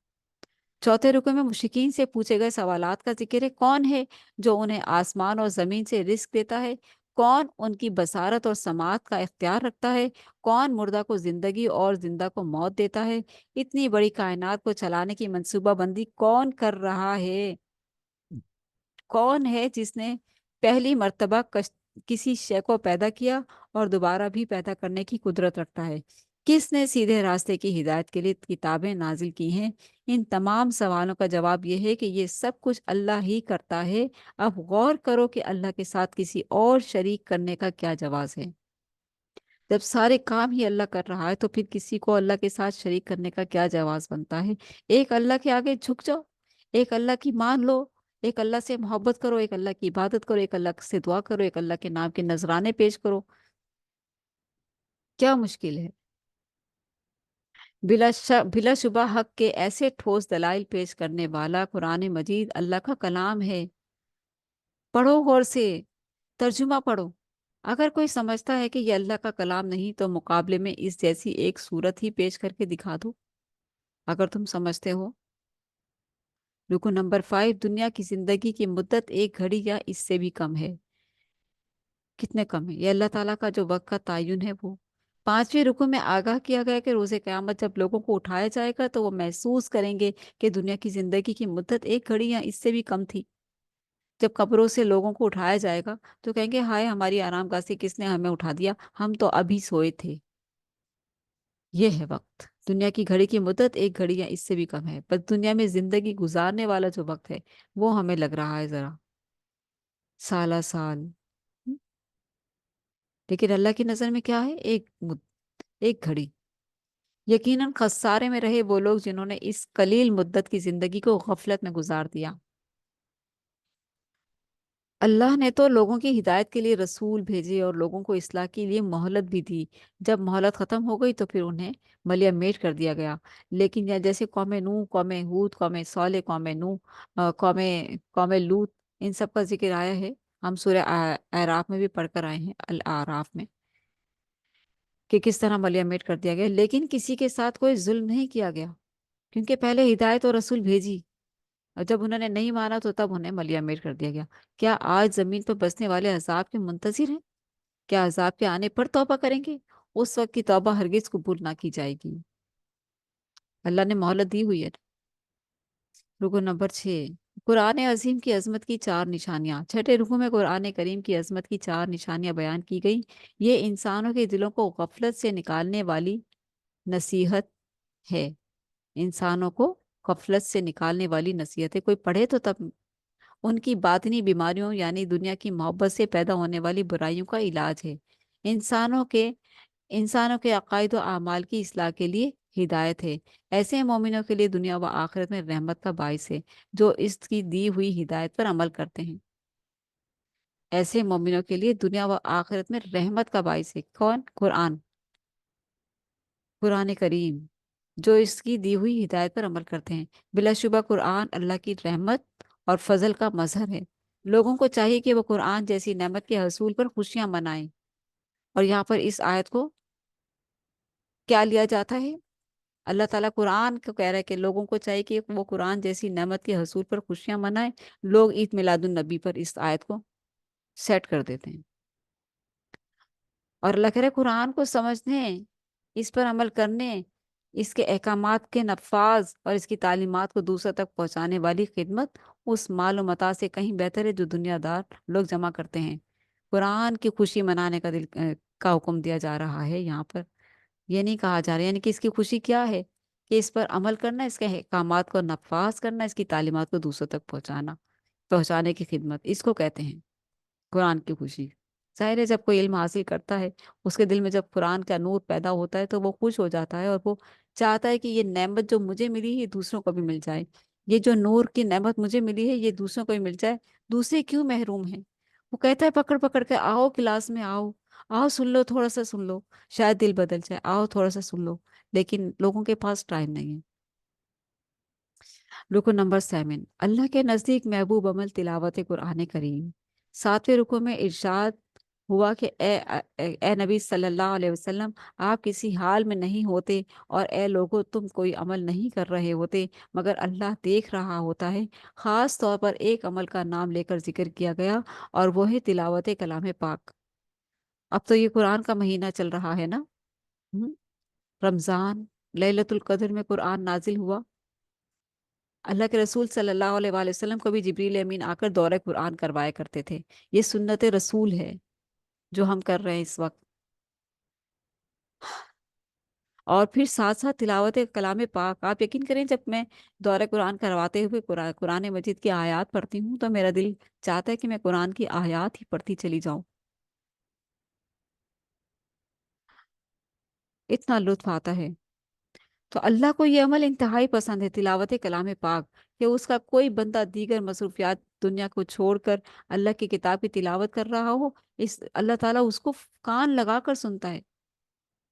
चौथे रुकू में मुशरिकीन से पूछे गए सवालात का जिक्र है। कौन है जो उन्हें आसमान और जमीन से रिस्क देता है? कौन उनकी बसारत और समात का इख्तियार रखता है? कौन मुर्दा को जिंदगी और जिंदा को मौत देता है? इतनी बड़ी कायनात को चलाने की मंसूबाबंदी कौन कर रहा है? कौन है जिसने पहली मर्तबा किसी शय को पैदा किया और दोबारा भी पैदा करने की कुदरत रखता है? किसने सीधे रास्ते की हिदायत के लिए किताबें नाजिल की हैं? इन तमाम सवालों का जवाब यह है कि ये सब कुछ अल्लाह ही करता है। अब गौर करो कि अल्लाह के साथ किसी और शरीक करने का क्या जवाज है। जब सारे काम ही अल्लाह कर रहा है तो फिर किसी को अल्लाह के साथ शरीक करने का क्या जवाज बनता है। एक अल्लाह के आगे झुक जाओ, एक अल्लाह की मान लो, एक अल्लाह से मोहब्बत करो, एक अल्लाह की इबादत करो, एक अल्लाह से दुआ करो, एक अल्लाह के नाम के नजराने पेश करो। क्या मुश्किल है? बिलाशुबा हक के ऐसे ठोस दलाइल पेश करने वाला कुरान मजीद अल्लाह का कलाम है। पढ़ो गौर से, तर्जुमा पढ़ो। अगर कोई समझता है कि ये अल्लाह का कलाम नहीं तो मुकाबले में इस जैसी एक सूरत ही पेश करके दिखा दो, अगर तुम समझते हो। रुको नंबर 5, दुनिया की जिंदगी की मुद्दत एक घड़ी या इससे भी कम है। कितने कम है? ये अल्लाह ताला का जो वक्त का तयन है वो। पांचवें रुकू में आगाह किया गया कि रोजे क़यामत जब लोगों को उठाया जाएगा तो वो महसूस करेंगे कि दुनिया की जिंदगी की मुद्दत एक घड़ी या इससे भी कम थी। जब कब्रों से लोगों को उठाया जाएगा तो कहेंगे हाय हमारी आरामगाह से किसने हमें उठा दिया, हम तो अभी सोए थे। ये है वक्त। दुनिया की घड़ी की मुद्दत एक घड़ी या इससे भी कम है, पर दुनिया में जिंदगी गुजारने वाला जो वक्त है वो हमें लग रहा है जरा साला साल। लेकिन अल्लाह की नज़र में क्या है? एक घड़ी। यकीनन खसारे में रहे वो लोग जिन्होंने इस कलील मुद्दत की जिंदगी को गफलत में गुजार दिया। अल्लाह ने तो लोगों की हिदायत के लिए रसूल भेजे और लोगों को इस्लाह के लिए मोहलत भी दी। जब मोहलत ख़त्म हो गई तो फिर उन्हें मलिया मेट कर दिया गया। लेकिन यह जैसे कौम नूह, कौम हूद, कौम सालेह, कौम नूह, कौम कौम लूत, इन सब का जिक्र आया है। हम सूरह आराफ में भी पढ़कर आए हैं, अल आराफ में, कि किस तरह मलिया मेट कर दिया गया। लेकिन किसी के साथ कोई जुल्म नहीं किया गया, क्योंकि पहले हिदायत और रसूल भेजी, और जब उन्होंने नहीं माना तो तब उन्हें मलिया मेट कर दिया गया। क्या आज जमीन पर बसने वाले अजाब के मुंतजिर हैं? क्या अजाब के आने पर तौबा करेंगे? उस वक्त की तौबा हरगिज कबूल ना की जाएगी। अल्लाह ने मोहलत दी हुई है। रुको नंबर 6, कुरान अजीम की अजमत की चार निशानियां। छठे रुको में कुरान करीम की अजमत की चार निशानियां बयान की गई। ये इंसानों के दिलों को गफलत से निकालने वाली नसीहत है। इंसानों को गफलत से निकालने वाली नसीहत है। कोई पढ़े तो तब उनकी बातनी बीमारियों यानी दुनिया की मोहब्बत से पैदा होने वाली बुराइयों का इलाज है। इंसानों के इंसानों के अकायद व आमाल की इस्लाह के लिए हिदायत है। ऐसे मोमिनों के लिए दुनिया व आखिरत में रहमत का बाइस है, जो इसकी दी हुई हिदायत पर अमल करते हैं। ऐसे मोमिनों के लिए दुनिया व आखिरत में रहमत का बाइस है। कौन? कुरान, कुरान करीम, जो इसकी दी हुई हिदायत पर अमल करते हैं। बिलाशुबा कुरान अल्लाह की रहमत और फजल का मजहर है। लोगों को चाहिए कि वो कुरान जैसी नेमत के हसूल पर खुशियां मनाएं। और यहाँ पर इस आयत को क्या लिया जाता है? अल्लाह ताला कुरान को कह रहा है कि लोगों को चाहिए कि वो कुरान जैसी नेमत के हसूल पर खुशियां मनाएं। लोग ईद मिलादुन नबी पर इस आयत को सेट कर देते हैं। और अल्लाह कह रहे कुरान को समझने, इस पर अमल करने, इसके अहकामात के नफाज और इसकी तालीमात को दूसरों तक पहुंचाने वाली खिदमत उस माल व मता से कहीं बेहतर है जो दुनियादार लोग जमा करते हैं। कुरान की खुशी मनाने का का हुक्म दिया जा रहा है यहाँ पर। ये नहीं कहा जा रहा, यानी कि इसकी खुशी क्या है? कि इस पर अमल करना, इसके अहकामात को नफाज करना, इसकी तालीमात को दूसरों तक पहुंचाने की खिदमत, इसको कहते हैं कुरान की खुशी। जाहिर है जब कोई इल्म हासिल करता है, उसके दिल में जब कुरान का नूर पैदा होता है तो वो खुश हो जाता है और वो चाहता है कि ये नेमत जो मुझे मिली है ये दूसरों को भी मिल जाए। ये जो नूर की नेमत मुझे मिली है ये दूसरों को भी मिल जाए। दूसरे क्यों महरूम हैं? वो कहता है पकड़ पकड़ के, आओ क्लास में आओ, आओ सुन लो, थोड़ा सा सुन लो, शायद दिल बदल जाए, आओ थोड़ा सा सुन लो। लेकिन लोगों के पास टाइम नहीं है। रुको नंबर 7, अल्लाह के नज़दीक महबूब अमल तिलावत कुरान करीम। 7वें रुको में इरशाद हुआ कि ए नबी सल्लल्लाहु अलैहि वसल्लम, आप किसी हाल में नहीं होते और ए लोगो तुम कोई अमल नहीं कर रहे होते मगर अल्लाह देख रहा होता है। ख़ास तौर पर एक अमल का नाम लेकर जिक्र किया गया और वो है तिलावत कलाम पाक। अब तो ये कुरान का महीना चल रहा है ना। हम्म, रमज़ान, लैलतुल कद्र में कुरान नाजिल हुआ। अल्लाह के रसूल सल्लल्लाहु अलैहि वसल्लम को भी जिब्रील अमीन आकर दौरे कुरान करवाया करते थे। ये सुन्नत रसूल है जो हम कर रहे हैं इस वक्त। और फिर साथ साथ तिलावत कलाम पाक। आप यकीन करें जब मैं दौरे कुरान करवाते हुए कुरान मजीद की आयत पढ़ती हूँ तो मेरा दिल चाहता है कि मैं कुरान की आयत ही पढ़ती चली जाऊं। इतना लुत्फ आता है। तो अल्लाह को ये अमल इंतहाई पसंद है, तिलावत कलाम पाक, कि उसका कोई बंदा दीगर मसरूफियात दुनिया को छोड़कर अल्लाह की किताब की तिलावत कर रहा हो। इस अल्लाह ताला उसको कान लगा कर सुनता है।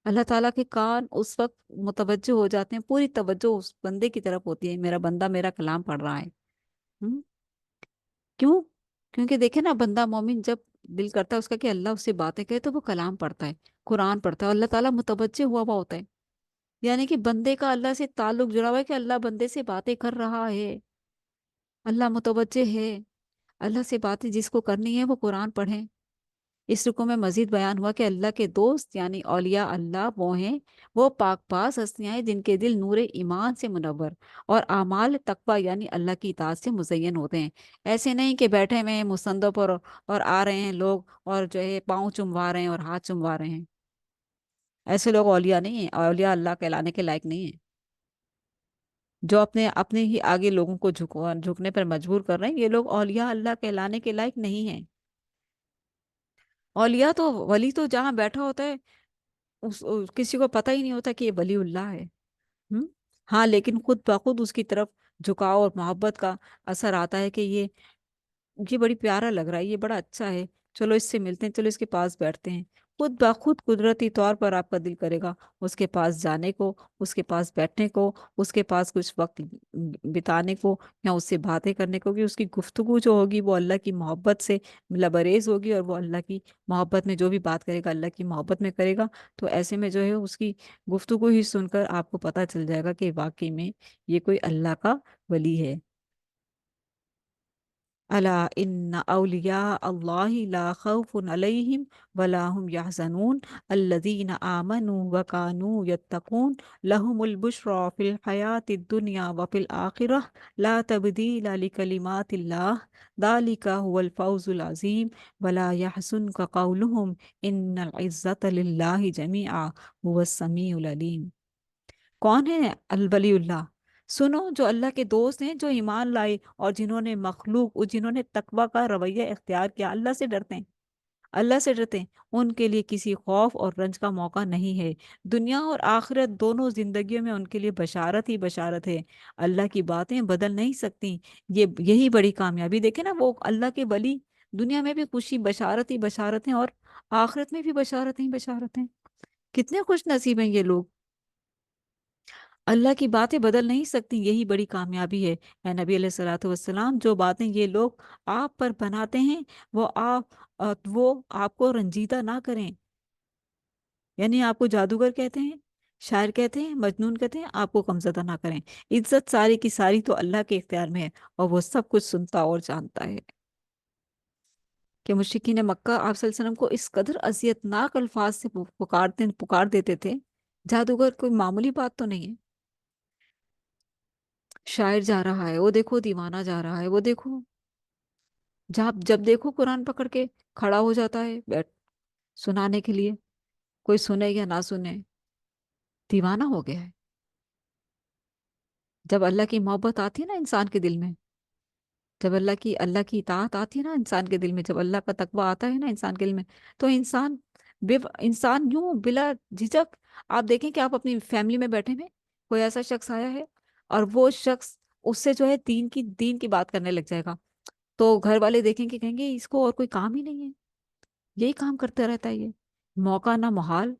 अल्लाह ताला के कान उस वक्त मुतवज्जो हो जाते हैं, पूरी तवज्जो उस बंदे की तरफ होती है, मेरा बंदा मेरा कलाम पढ़ रहा है। हम्म, क्यों? क्योंकि देखे ना, बंदा मोमिन जब दिल करता है उसका कि अल्लाह उससे बातें करे तो वो कलाम पढ़ता है, कुरान पढ़ता है, और अल्लाह ताला मुतवज्जो हुआ होता है। यानी कि बंदे का अल्लाह से ताल्लुक जुड़ा हुआ है कि अल्लाह बंदे से बातें कर रहा है, अल्लाह मुतवज्जे है। अल्लाह से बातें जिसको करनी है वो कुरान पढ़े। इस रुको में मजीद बयान हुआ कि अल्लाह के दोस्त यानी औलिया अल्लाह वो हैं, वो पाक पास हस्तियां हैं जिनके दिल नूर ईमान से मुनव्वर और आमाल तकवा यानी अल्लाह की इताअत से मुज़य्यन होते हैं। ऐसे नहीं कि बैठे हुए हैं मुसंदों पर और आ रहे हैं लोग और जो है पाँव चुमवा रहे हैं और हाथ चुमवा रहे हैं। ऐसे लोग औलिया नहीं है, औलिया अल्लाह कहलाने के लायक नहीं है। जो अपने अपने ही आगे लोगों को झुकने पर मजबूर कर रहे हैं, ये लोग औलिया अल्लाह कहलाने के लायक नहीं है। औलिया तो, वली तो जहाँ बैठा होता है किसी को पता ही नहीं होता कि ये वली उल्लाह है। हम्म। हाँ, लेकिन खुद ब खुद उसकी तरफ झुकाव और मोहब्बत का असर आता है कि ये बड़ी प्यारा लग रहा है, ये बड़ा अच्छा है, चलो इससे मिलते हैं, चलो इसके पास बैठते हैं। खुद ब खुद कुदरती तौर पर आपका दिल करेगा उसके पास जाने को, उसके पास बैठने को, उसके पास कुछ वक्त बिताने को, या उससे बातें करने को, कि उसकी गुफ्तगू जो होगी वो अल्लाह की मोहब्बत से लबरेज होगी, और वो अल्लाह की मोहब्बत में जो भी बात करेगा अल्लाह की मोहब्बत में करेगा। तो ऐसे में जो है उसकी गुफ्तगू ही सुनकर आपको पता चल जाएगा कि वाकई में ये कोई अल्लाह का वली है। अला इन्ना औलिया अल्लाहि ला खौफुन अलैहिम वला हुम यहज़नून अल्लज़ीना आमनू व कानू यत्तकून लहुमुल बुश्रा फिल हयातिद दुनिया व फिल आखिरह ला तब्दीला लिकलिमातिल्लाह दालिका हुवल फौजुल अज़ीम वला यहज़ुनका कौलुहुम इन्नल इज़्ज़ता लिल्लाहि जमीआ हुवस समीउल अलीम। कौन है अल वलीउल्लाह? सुनो, जो अल्लाह के दोस्त हैं, जो ईमान लाए और जिन्होंने जिन्होंने तकवा का रवैया इख्तियार किया, अल्लाह से डरते हैं, अल्लाह से डरते हैं, उनके लिए किसी खौफ और रंज का मौका नहीं है। दुनिया और आखिरत दोनों जिंदगियों में उनके लिए बशारत ही बशारत है। अल्लाह की बातें बदल नहीं सकती। ये यही बड़ी कामयाबी। देखे ना, वो अल्लाह के वली दुनिया में भी खुशी बशारत ही बशारत हैं, और आखिरत में भी बशारत ही बशारत हैं। कितने खुश नसीब हैं ये लोग। अल्लाह की बातें बदल नहीं सकती, यही बड़ी कामयाबी है। ए नबी अलैहिस्सलातु वस्सलाम, जो बातें ये लोग आप पर बनाते हैं वो आपको रंजीदा ना करें। यानी आपको जादूगर कहते हैं, शायर कहते हैं, मजनून कहते हैं, आपको कमजदा ना करें। इज्जत सारी की सारी तो अल्लाह के इख्तियार में है, और वो सब कुछ सुनता और जानता है। कि मुशरिकीन मक्का आप सल्लल्लाहु अलैहि वसल्लम को इस कदर अजियतनाक अल्फाज से पुकार देते थे। जादूगर कोई मामूली बात तो नहीं है। शायर जा रहा है, वो देखो, दीवाना जा रहा है, वो देखो, जब जब देखो कुरान पकड़ के खड़ा हो जाता है बैठ सुनाने के लिए। कोई सुने या ना सुने, दीवाना हो गया है। जब अल्लाह की मोहब्बत आती है ना इंसान के दिल में, जब अल्लाह की इताअत आती है ना इंसान के दिल में, जब अल्लाह का तकवा आता है ना इंसान के दिल में, तो इंसान यूं बिला झिझक, आप देखें कि आप अपनी फैमिली में बैठे में कोई ऐसा शख्स आया है, और वो शख्स उससे जो है दीन की बात करने लग जाएगा, तो घर वाले देखेंगे, कहेंगे इसको और कोई काम ही नहीं है, यही काम करता रहता है ये, मौका ना मोहाल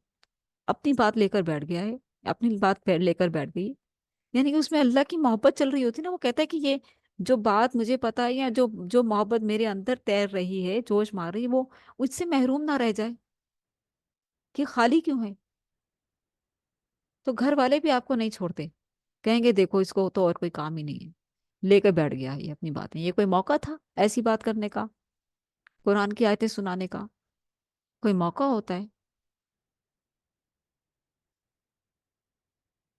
अपनी बात लेकर बैठ गया है, अपनी बात लेकर बैठ गई। यानी कि उसमें अल्लाह की मोहब्बत चल रही होती है ना, वो कहता है कि ये जो बात मुझे पता है, या जो जो मोहब्बत मेरे अंदर तैर रही है, जोश मार रही है, वो उससे महरूम ना रह जाए, कि खाली क्यों है। तो घर वाले भी आपको नहीं छोड़ते, कहेंगे देखो इसको तो और कोई काम ही नहीं है, लेकर बैठ गया है ये अपनी बातें, ये कोई मौका था ऐसी बात करने का, कुरान की आयतें सुनाने का, कोई मौका होता है।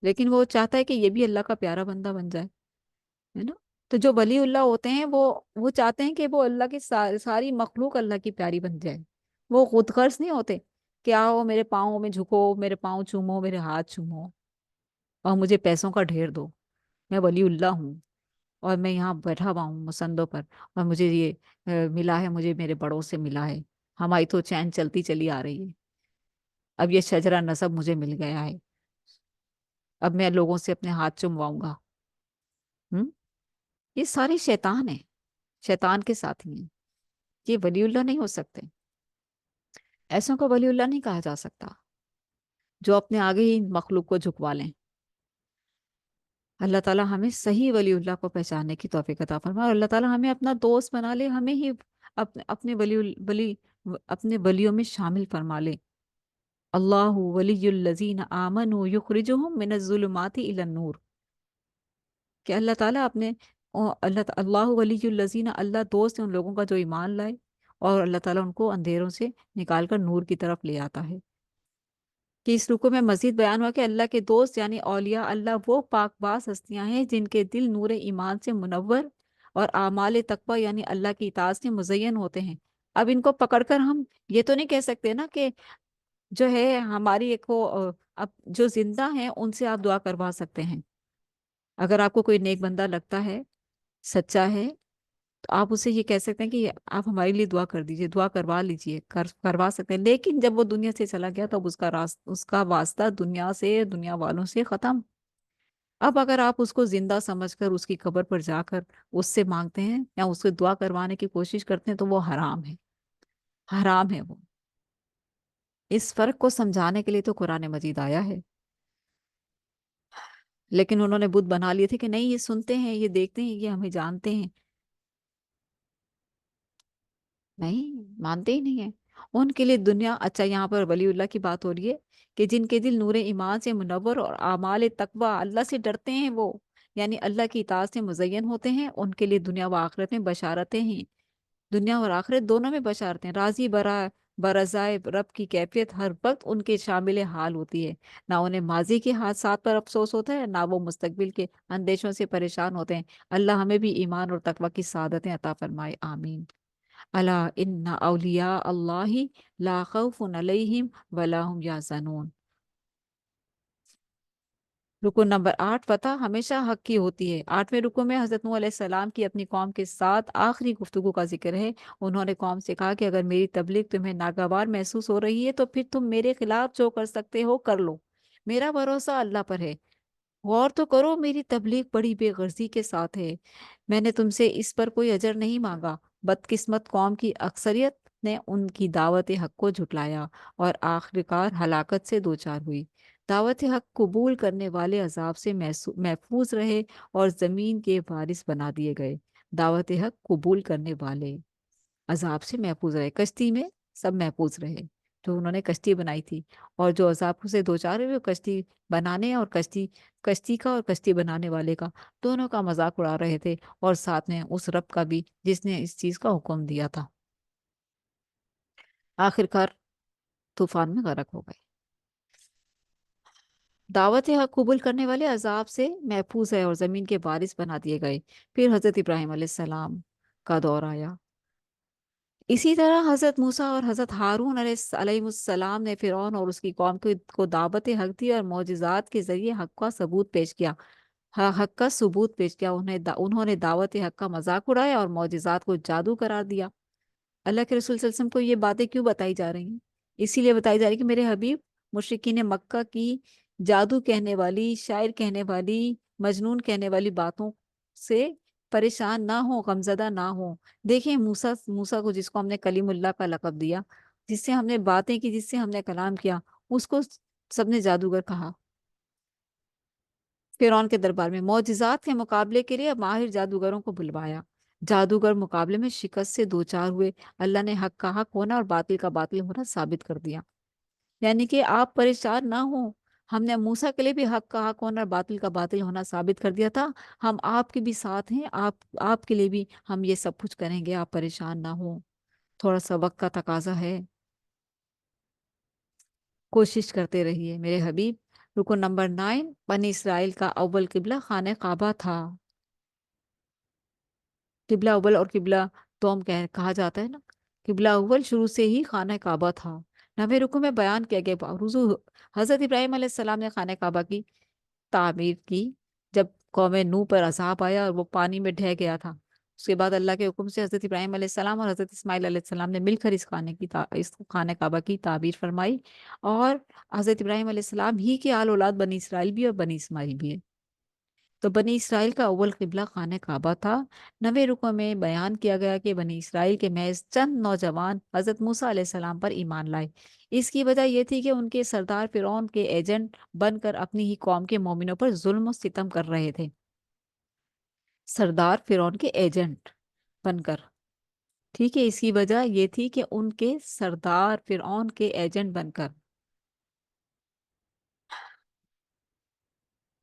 लेकिन वो चाहता है कि ये भी अल्लाह का प्यारा बंदा बन जाए, है ना। तो जो वलीउल्लाह होते हैं वो चाहते हैं कि वो अल्लाह की सारी मखलूक अल्लाह की प्यारी बन जाए। वो खुद गर्ज नहीं होते कि आओ मेरे पाँव में झुको, मेरे पाँव चूमो, मेरे हाथ चूमो, और मुझे पैसों का ढेर दो, मैं वलीउल्लाह हूँ, और मैं यहाँ बैठा हुआ हूँ मुसंदों पर, और मुझे ये मिला है, मुझे मेरे बड़ों से मिला है, हमारी तो चैन चलती चली आ रही है, अब ये शजरा नसब मुझे मिल गया है, अब मैं लोगों से अपने हाथ चुमवाऊंगा। हम्म। ये सारे शैतान है, शैतान के साथी हैं, ये वलीउल्लाह नहीं हो सकते। ऐसों को वलीउल्लाह नहीं कहा जा सकता, जो अपने आगे ही मखलूक को झुकवा लें। अल्लाह ताला हमें सही वलीउल्लाह को पहचानने की तौफीक अता फरमाए, और अल्लाह ताला हमें अपना दोस्त बना ले, हमें ही अपने अपने वलियों में शामिल फरमा ले। अल्लाहु वलियुल्लज़ीना आमनु युखरिजुहुम मिनज़्ज़ुलुमाति इलन नूर। कि अल्लाह ताला अपने अल्लाहु वलियुल्लज़ीना, अल्लाह दोस्त है उन लोगों का जो ईमान लाए, और अल्लाह ताला उनको अंधेरों से निकाल कर नूर की तरफ ले आता है। कि इस रुको में मजीद बयान हुआ कि अल्लाह के दोस्त यानी औलिया अल्लाह वो पाकबाज हस्तियां हैं जिनके दिल नूर ईमान से मुनव्वर, और आमाल तकवा यानी अल्लाह की इताअत से मुज़य्यन होते हैं। अब इनको पकड़कर हम ये तो नहीं कह सकते ना कि जो है हमारी एक वो अब जो जिंदा हैं उनसे आप दुआ करवा सकते हैं। अगर आपको कोई नेक बंदा लगता है, सच्चा है, تو آپ اسے یہ کہہ سکتے ہیں کہ آپ ہمارے لیے دعا کر دیجئے، دعا کروا لیجئے، کروا سکتے ہیں، لیکن جب وہ دنیا سے چلا گیا تو اب اس کا واسطہ دنیا سے، دنیا والوں سے ختم۔ اب اگر آپ اس کو زندہ سمجھ کر اس کی قبر پر جا کر اس سے مانگتے ہیں یا اس سے دعا کروانے کی کوشش کرتے ہیں تو وہ حرام ہے، حرام ہے وہ۔ اس فرق کو سمجھانے کے لیے تو قرآن مجید آیا ہے، لیکن انہوں نے بت بنا لیے تھے کہ نہیں، یہ سنتے ہیں، یہ دیکھتے ہیں، یہ ہمیں جانتے ہیں، نہیں مانتے ہی نہیں ہیں۔ ان کے لیے دنیا، اچھا یہاں پر ولی اللہ کی بات ہو رہی ہے کہ جن کے دل نور ایمان سے منور اور اعمال تقوی، اللہ سے ڈرتے ہیں وہ، یعنی اللہ کی اطاعت سے مزین ہوتے ہیں، ان کے لیے دنیا و آخرت میں بشارتیں ہیں، دنیا اور آخرت دونوں میں بشارتیں، راضی برضائے رب کی کیفیت ہر وقت ان کے شامل حال ہوتی ہے، نہ انہیں ماضی کے حادثات پر افسوس ہوتا ہے، نہ وہ مستقبل کے اندیشوں سے پریشان ہوتے ہیں۔ اللہ ہمیں بھی ایمان اور تقوی کی سعادتیں عطا فرمائے، آمین۔ الا ان اولیاء اللہ لا خوف علیہم ولا هم یحزنون۔ رکو نمبر 8، فتح ہمیشہ حق کی ہوتی ہے۔ 8ویں رکو میں حضرت نوح علیہ السلام کی اپنی قوم کے ساتھ آخری گفتگو کا ذکر ہے۔ انہوں نے قوم سے کہا کہ اگر میری تبلیغ تمہیں ناگوار محسوس ہو رہی ہے تو پھر تم میرے خلاف جو کر سکتے ہو کر لو، میرا بھروسہ اللہ پر ہے۔ غور تو کرو، میری تبلیغ بڑی بے غرضی کے ساتھ ہے، میں نے تم سے اس پر کوئی اجر نہیں مانگا۔ بدقسمت قوم کی اکثریت نے ان کی دعوت حق کو جھٹلایا اور آخرکار ہلاکت سے دوچار ہوئی۔ دعوت حق قبول کرنے والے عذاب سے محفوظ رہے اور زمین کے وارث بنا دیے گئے۔ دعوت حق قبول کرنے والے عذاب سے محفوظ رہے، کشتی میں سب محفوظ رہے جو انہوں نے کشتی بنائی تھی، اور جو عذاب سے دوچار ہوئے وہ کشتی بنانے اور کشتی کا اور کشتی بنانے والے کا دونوں کا مذاق اڑا رہے تھے، اور ساتھ میں اس رب کا بھی جس نے اس چیز کا حکم دیا تھا۔ آخرکار طوفان میں غرق ہو گئے۔ دعوت حق قبول کرنے والے عذاب سے محفوظ ہے اور زمین کے وارث بنا دیے گئے۔ پھر حضرت ابراہیم علیہ السلام کا دور آیا۔ اسی طرح حضرت موسیٰ اور حضرت ہارون علیہ السلام نے فرعون اور اس کی قوم کو دعوت حق دی اور معجزات کے ذریعے حق کا ثبوت پیش کیا، حق کا ثبوت پیش کیا۔ انہوں نے دعوت حق کا مذاق اڑایا اور معجزات کو جادو قرار دیا۔ اللہ کے رسول صلی اللہ علیہ وسلم کو یہ باتیں کیوں بتائی جا رہی ہیں؟ اسی لیے بتائی جا رہی کہ میرے حبیب مشرکین مکہ کی جادو کہنے والی، شاعر کہنے والی، مجنون کہنے والی باتوں سے پریشان نہ ہو، غمزدہ نہ ہو۔ دیکھیں موسیٰ کو، جس کو ہم نے کلیم اللہ کا لقب دیا، جس سے ہم نے باتیں کی، جس سے ہم نے کلام کیا، اس کو سب نے جادوگر کہا۔ فرعون کے دربار میں معجزات کے مقابلے کے لیے ماہر جادوگروں کو بلوایا۔ جادوگر مقابلے میں شکست سے دوچار ہوئے۔ اللہ نے حق کا حق ہونا اور باطل کا باطل ہونا ثابت کر دیا، یعنی کہ آپ پریشان نہ ہوں، ہم نے موسیٰ کے لیے بھی حق کا حق ہونا اور باطل کا باطل ہونا ثابت کر دیا تھا، ہم آپ کے بھی ساتھ ہیں، آپ کے لیے بھی ہم یہ سب کچھ کریں گے، آپ پریشان نہ ہوں۔ تھوڑا سا وقت کا تقاضا ہے، کوشش کرتے رہیے میرے حبیب۔ رکو نمبر 9، بنی اسرائیل کا اول قبلہ خانہ کعبہ تھا۔ قبلہ اول اور قبلہ دوم کہا جاتا ہے نا، قبلہ اول شروع سے ہی خانہ کعبہ تھا۔ 9ویں رکو میں بیان کیا گیا حضرت ابراہیم علیہ السلام نے خانہ کعبہ کی تعمیر کی جب قوم نوح پر عذاب آیا اور وہ پانی میں ڈھہ گیا تھا۔ اس کے بعد اللہ کے حکم سے حضرت ابراہیم علیہ السلام اور حضرت اسماعیل علیہ السلام نے مل کر اس خانہ کعبہ کی تعبیر فرمائی، اور حضرت ابراہیم علیہ السلام ہی کے آل اولاد بنی اسرائیل بھی اور بنی اسماعیل بھی ہے۔ تو بنی اسرائیل کا اول قبلہ خانہ کعبہ تھا۔ 9ویں رکوع میں بیان کیا گیا کہ بنی اسرائیل کے محض چند نوجوان حضرت موسیٰ علیہ السلام پر ایمان لائے۔ اس کی وجہ یہ تھی کہ ان کے سردار فرعون کے ایجنٹ بن کر اپنی ہی قوم کے مومنوں پر ظلم و ستم کر رہے تھے۔ سردار فرعون کے ایجنٹ بن کر، ٹھیک ہے، اس کی وجہ یہ تھی کہ ان کے سردار فرعون کے ایجنٹ بن کر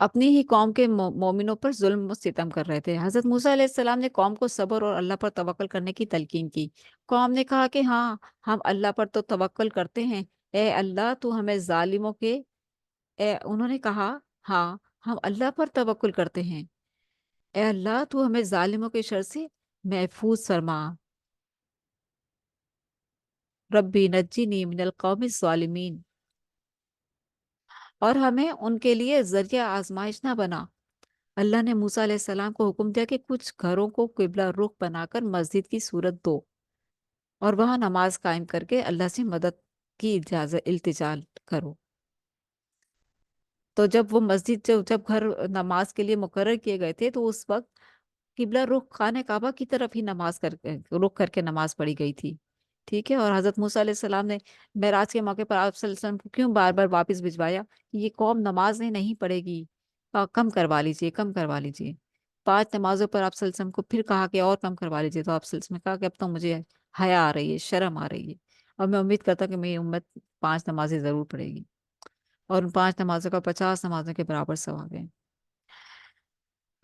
اپنی ہی قوم کے مومنوں پر ظلم و ستم کر رہے تھے۔ حضرت موسیٰ علیہ السلام نے قوم کو صبر اور اللہ پر توکل کرنے کی تلقین کی۔ قوم نے کہا کہ ہاں، ہم اللہ پر تو توکل کرتے ہیں، اے اللہ تو ہمیں ظالموں کے انہوں نے کہا ہاں، ہم اللہ پر توکل کرتے ہیں، اے اللہ تو ہمیں ظالموں کے شر سے محفوظ فرما، ربی نجنی من القوم الظالمین، اور ہمیں ان کے لیے ذریعہ آزمائش نہ بنا۔ اللہ نے موسیٰ علیہ السلام کو حکم دیا کہ کچھ گھروں کو قبلہ رخ بنا کر مسجد کی صورت دو اور وہاں نماز قائم کر کے اللہ سے مدد کی اجازت التجا کرو۔ تو جب وہ مسجد جب گھر نماز کے لیے مقرر کیے گئے تھے تو اس وقت قبلہ رخ خانہ کعبہ کی طرف ہی نماز رخ کر کے نماز پڑھی گئی تھی، ٹھیک ہے۔ اور حضرت موسیٰ علیہ السلام نے معراج کے موقع پر آپ صلی اللہ علیہ وسلم کو کیوں بار بار واپس بھجوایا کہ یہ قوم نماز نہیں پڑھے گی، کم کروا لیجئے، کم کروا لیجئے۔ 5 نمازوں پر آپ صلی اللہ علیہ وسلم کو پھر کہا کہ اور کم کروا لیجئے، تو آپ صلی اللہ علیہ وسلم نے کہا کہ اب تو مجھے حیا آ رہی ہے، شرم آ رہی ہے، اور میں امید کرتا ہوں کہ میری امت 5 نمازیں ضرور پڑھے گی، اور ان 5 نمازوں کا 50 نمازوں کے برابر ثواب ہے۔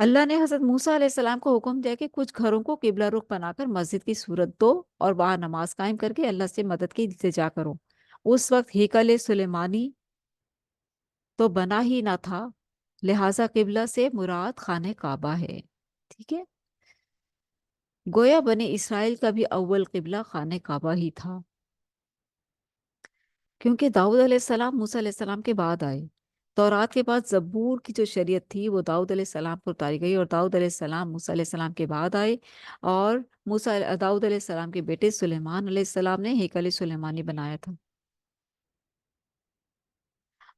اللہ نے حضرت موسیٰ علیہ السلام کو حکم دیا کہ کچھ گھروں کو قبلہ رخ بنا کر مسجد کی صورت دو اور وہاں نماز قائم کر کے اللہ سے مدد کی التجا کرو۔ اس وقت ہیکل سلیمانی تو بنا ہی نہ تھا، لہٰذا قبلہ سے مراد خانہ کعبہ ہے، ٹھیک ہے۔ گویا بنی اسرائیل کا بھی اول قبلہ خانہ کعبہ ہی تھا، کیونکہ داؤد علیہ السلام موسیٰ علیہ السلام کے بعد آئے۔ تورات کے بعد زبور کی جو شریعت تھی وہ داؤد علیہ السلام پر اتاری گئی، اور داؤد علیہ السلام موسیٰ علیہ السلام کے بعد آئے، اور داؤد علیہ السلام کے بیٹے سلیمان علیہ السلام نے ہیکل سلیمانی بنایا تھا۔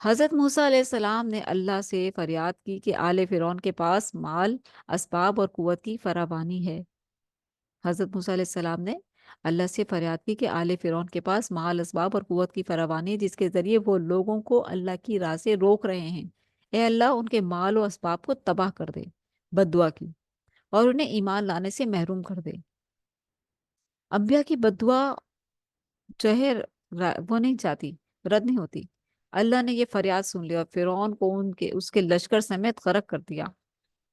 حضرت موسیٰ علیہ السلام نے اللہ سے فریاد کی کہ آل فرعون کے پاس مال، اسباب اور قوت کی فراوانی ہے۔ حضرت موسیٰ علیہ السلام نے اللہ سے فریاد کی کہ آل فرعون کے پاس مال، اسباب اور قوت کی فراوانی ہے، جس کے ذریعے وہ لوگوں کو اللہ کی راہ سے روک رہے ہیں۔ اے اللہ ان کے مال و اسباب کو تباہ کر دے، بد دعا کی، اور انہیں ایمان لانے سے محروم کر دے۔ انبیاء کی بد دعا جو ہے وہ نہیں جاتی، رد نہیں ہوتی۔ اللہ نے یہ فریاد سن لیا اور فرعون کو اس کے لشکر سمیت غرق کر دیا۔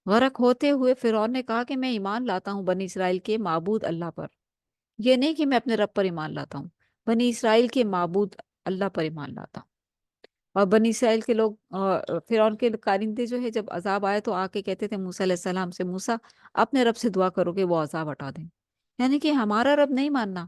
غرق ہوتے ہوئے فرعون نے کہا کہ میں ایمان لاتا ہوں بنی اسرائیل کے معبود اللہ پر، یہ نہیں کہ میں اپنے رب پر ایمان لاتا ہوں، بنی اسرائیل کے معبود اللہ پر ایمان لاتا ہوں۔ اور بنی اسرائیل کے لوگ فرعون کے کارندے جو ہے جب عذاب آئے تو آ کے کہتے تھے موسیٰ علیہ السلام سے، موسیٰ اپنے رب سے دعا کرو کہ وہ عذاب ہٹا دیں، یعنی کہ ہمارا رب نہیں ماننا،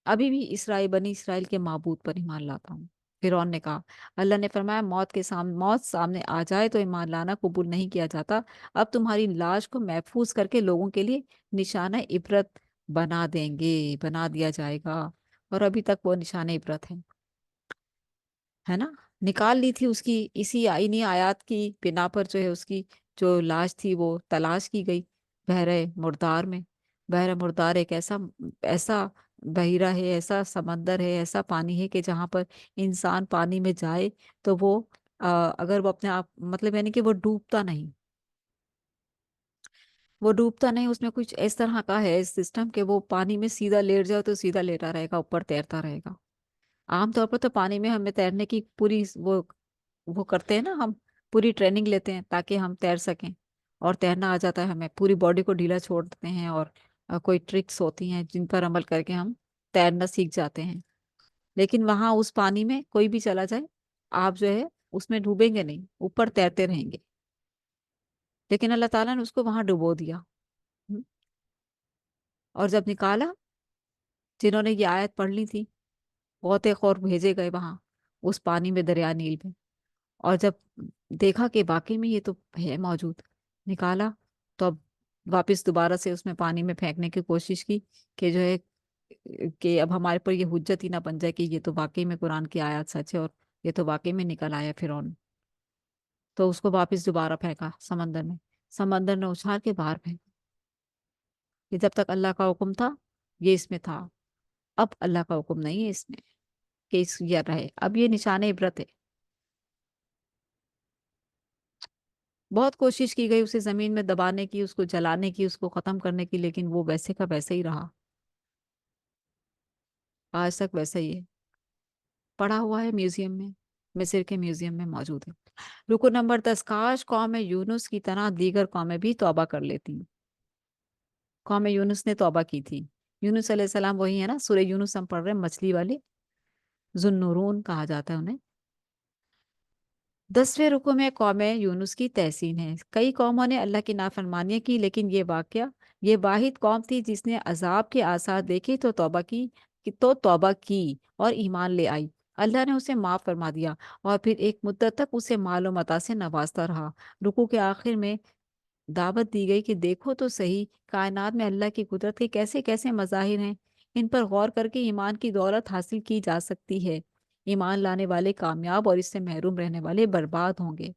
ابھی بھی بنی اسرائیل کے معبود پر ایمان لاتا ہوں۔ فرعون نے کہا، اللہ نے فرمایا موت سامنے آ جائے تو ایمان لانا قبول نہیں کیا جاتا، اب تمہاری لاش کو محفوظ کر کے لوگوں کے لیے نشانہ عبرت بنا دیا جائے گا، اور ابھی تک وہ نشانہ عبرت ہے نا۔ نکال لی تھی اس کی اسی آئینی آیات کی بنا پر، جو ہے اس کی جو لاش تھی وہ تلاش کی گئی بحیرہ مردار میں۔ بحیرہ مردار ایک ایسا بحیرہ ہے، ایسا سمندر ہے، ایسا پانی ہے کہ جہاں پر انسان پانی میں جائے تو وہ اگر وہ اپنے آپ مطلب یعنی کہ وہ ڈوبتا نہیں، اس میں کچھ اس طرح کا ہے سسٹم کہ وہ پانی میں سیدھا لیٹ جاؤ تو سیدھا لیٹا رہے گا، اوپر تیرتا رہے گا۔ عام طور پر تو پانی میں ہمیں تیرنے کی پوری وہ کرتے ہیں نا، ہم پوری ٹریننگ لیتے ہیں تاکہ ہم تیر سکیں، اور تیرنا آ جاتا ہے ہمیں، پوری باڈی کو ڈھیلا چھوڑ دیتے ہیں، اور کوئی ٹرکس ہوتی ہیں جن پر عمل کر کے ہم تیرنا سیکھ جاتے ہیں۔ لیکن وہاں اس پانی میں کوئی بھی چلا جائے، آپ جو ہے اس میں ڈوبیں گے نہیں، اوپر تیرتے رہیں گے، لیکن اللہ تعالیٰ نے اس کو وہاں ڈبو دیا۔ اور جب نکالا، جنہوں نے یہ آیت پڑھ لی تھی غوطے خور بھیجے گئے وہاں اس پانی میں، دریا نیل میں، اور جب دیکھا کہ واقعی میں یہ تو ہے موجود، نکالا تو اب واپس دوبارہ سے اس میں پانی میں پھینکنے کی کوشش کی کہ جو ہے کہ اب ہمارے پر یہ حجت ہی نہ بن جائے کہ یہ تو واقعی میں قرآن کی آیات سچ ہے اور یہ تو واقعی میں نکل آیا فرعون، تو اس کو واپس دوبارہ پھینکا سمندر میں، سمندر نے اچھال کے باہر پھینکا کہ جب تک اللہ کا حکم تھا یہ اس میں تھا، اب اللہ کا حکم نہیں ہے اس میں کہ یہ رہے، اب یہ نشان عبرت ہے۔ بہت کوشش کی گئی اسے زمین میں دبانے کی، اس کو جلانے کی، اس کو ختم کرنے کی، لیکن وہ ویسے کا ویسے ہی رہا، آج تک ویسا ہی ہے، پڑا ہوا ہے میوزیم میں، مصر کے میوزیم میں موجود ہے۔ رکو نمبر 10، کاش قوم یونس کی طرح دیگر قومیں بھی توبہ کر لیتی۔ قوم یونس نے توبہ کی تھی، یونس علیہ السلام وہی ہے نا، سورہ یونس ہم پڑھ رہے ہیں، مچھلی والے، ذوالنورون کہا جاتا ہے انہیں۔ 10ویں رکو میں قوم یونس کی تحسین ہے۔ کئی قوموں نے اللہ کی نافرمانیاں کی، لیکن یہ واحد قوم تھی جس نے عذاب کے آثار دیکھے تو توبہ کی اور ایمان لے آئی۔ اللہ نے اسے معاف فرما دیا اور پھر ایک مدت تک اسے مال و متاع سے نوازتا رہا۔ رکوع کے آخر میں دعوت دی گئی کہ دیکھو تو صحیح، کائنات میں اللہ کی قدرت کے کیسے کیسے مظاہر ہیں، ان پر غور کر کے ایمان کی دولت حاصل کی جا سکتی ہے۔ ایمان لانے والے کامیاب اور اس سے محروم رہنے والے برباد ہوں گے۔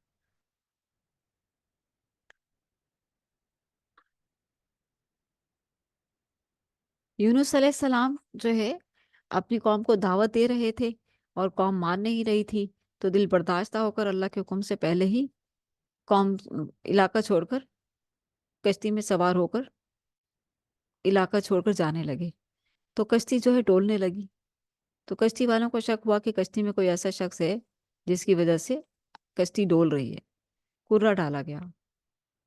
یونس علیہ السلام جو ہے اپنی قوم کو دعوت دے رہے تھے اور قوم مان نہیں رہی تھی، تو دل برداشتہ ہو کر اللہ کے حکم سے پہلے ہی قوم علاقہ چھوڑ کر، کشتی میں سوار ہو کر علاقہ چھوڑ کر جانے لگے۔ تو کشتی جو ہے ڈولنے لگی، تو کشتی والوں کو شک ہوا کہ کشتی میں کوئی ایسا شخص ہے جس کی وجہ سے کشتی ڈول رہی ہے۔ کرا ڈالا گیا،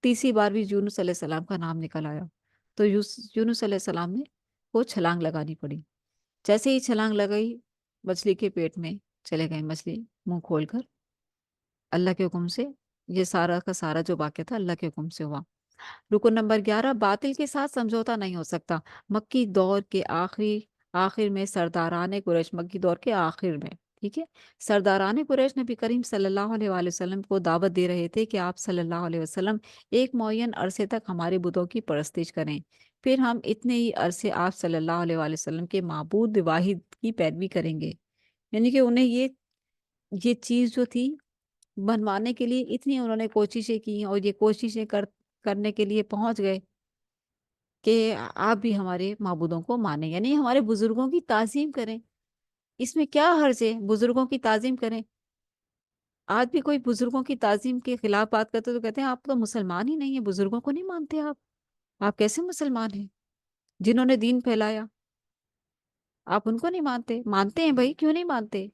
تیسری بار بھی یونس علیہ السلام کا نام نکل آیا، تو یونس علیہ السلام نے وہ چھلانگ لگانی پڑی۔ جیسے ہی چھلانگ لگائی، مچھلی کے پیٹ میں چلے گئے، مچھلی منہ کھول کر اللہ کے حکم سے۔ یہ سارا کا سارا جو واقعہ تھا اللہ کے حکم سے ہوا۔ رکن نمبر 11، باطل کے ساتھ سمجھوتا نہیں ہو سکتا۔ مکی دور کے آخر میں سرداران قریش، مکی دور کے آخر میں، ٹھیک ہے، سرداران قریش نبی کریم صلی اللہ علیہ وآلہ وسلم کو دعوت دے رہے تھے کہ آپ صلی اللہ علیہ وسلم ایک معین عرصے تک ہمارے بتوں کی پرستش کریں، پھر ہم اتنے ہی عرصے آپ صلی اللہ علیہ وآلہ وسلم کے معبود واحد کی پیروی کریں گے۔ یعنی کہ انہیں یہ چیز جو تھی بنوانے کے لیے اتنی انہوں نے کوششیں کی، اور یہ کوششیں کرنے کے لیے پہنچ گئے کہ آپ بھی ہمارے معبودوں کو مانیں، یعنی ہمارے بزرگوں کی تعظیم کریں۔ اس میں کیا حرج ہے، بزرگوں کی تعظیم کریں۔ آج بھی کوئی بزرگوں کی تعظیم کے خلاف بات کرتے تو کہتے ہیں آپ تو مسلمان ہی نہیں ہیں، بزرگوں کو نہیں مانتے آپ کیسے مسلمان ہیں؟ جنہوں نے دین پھیلایا آپ ان کو نہیں مانتے؟ مانتے ہیں بھائی، کیوں نہیں مانتے؟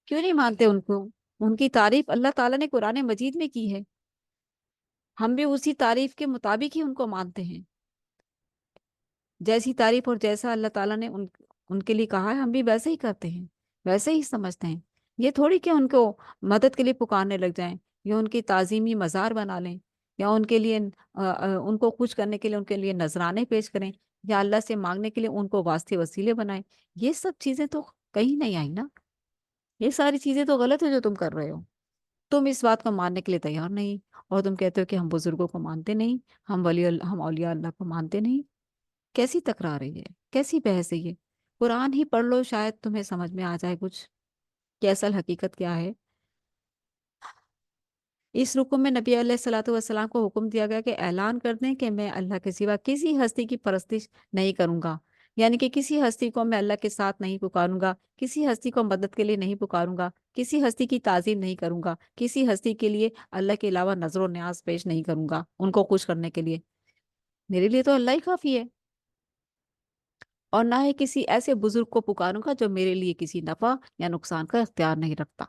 کیوں نہیں مانتے ان کو؟ ان کی تعریف اللہ تعالیٰ نے قرآن مجید میں کی ہے، ہم بھی اسی تعریف کے مطابق ہی ان کو مانتے ہیں۔ جیسی تعریف اور جیسا اللہ تعالیٰ نے ان کے لیے کہا ہے، ہم بھی ویسے ہی کرتے ہیں، ویسے ہی سمجھتے ہیں۔ یہ تھوڑی کہ ان کو مدد کے لیے پکارنے لگ جائیں، یا ان کی تعظیمی مزار بنا لیں، یا ان کے لیے ان کو خوش کرنے کے لیے ان کے لیے نذرانے پیش کریں، یا اللہ سے مانگنے کے لیے ان کو واسطے وسیلے بنائیں۔ یہ سب چیزیں تو کہیں نہیں آئی نا، یہ ساری چیزیں تو غلط ہے جو تم کر رہے ہو۔ تم اس بات کو ماننے کے لیے تیار نہیں، اور تم کہتے ہو کہ ہم بزرگوں کو مانتے نہیں، ہم اولیاء اللہ کو مانتے نہیں۔ کیسی تکرار ہے یہ؟ کیسی بحث ہے یہ؟ قرآن ہی پڑھ لو، شاید تمہیں سمجھ میں آ جائے کچھ کہ اصل حقیقت کیا ہے۔ اس رکوع میں نبی علیہ الصلوۃ والسلام کو حکم دیا گیا کہ اعلان کر دیں کہ میں اللہ کے سوا کسی ہستی کی پرستش نہیں کروں گا، یعنی کہ کسی ہستی کو میں اللہ کے ساتھ نہیں پکاروں گا، کسی ہستی کو مدد کے لیے نہیں پکاروں گا، کسی ہستی کی تعظیم نہیں کروں گا، کسی ہستی کے لیے اللہ کے علاوہ نظر و نیاز پیش نہیں کروں گا ان کو خوش کرنے کے لیے۔ میرے لیے تو اللہ ہی کافی ہے، اور نہ ہی کسی ایسے بزرگ کو پکاروں گا جو میرے لیے کسی نفع یا نقصان کا اختیار نہیں رکھتا۔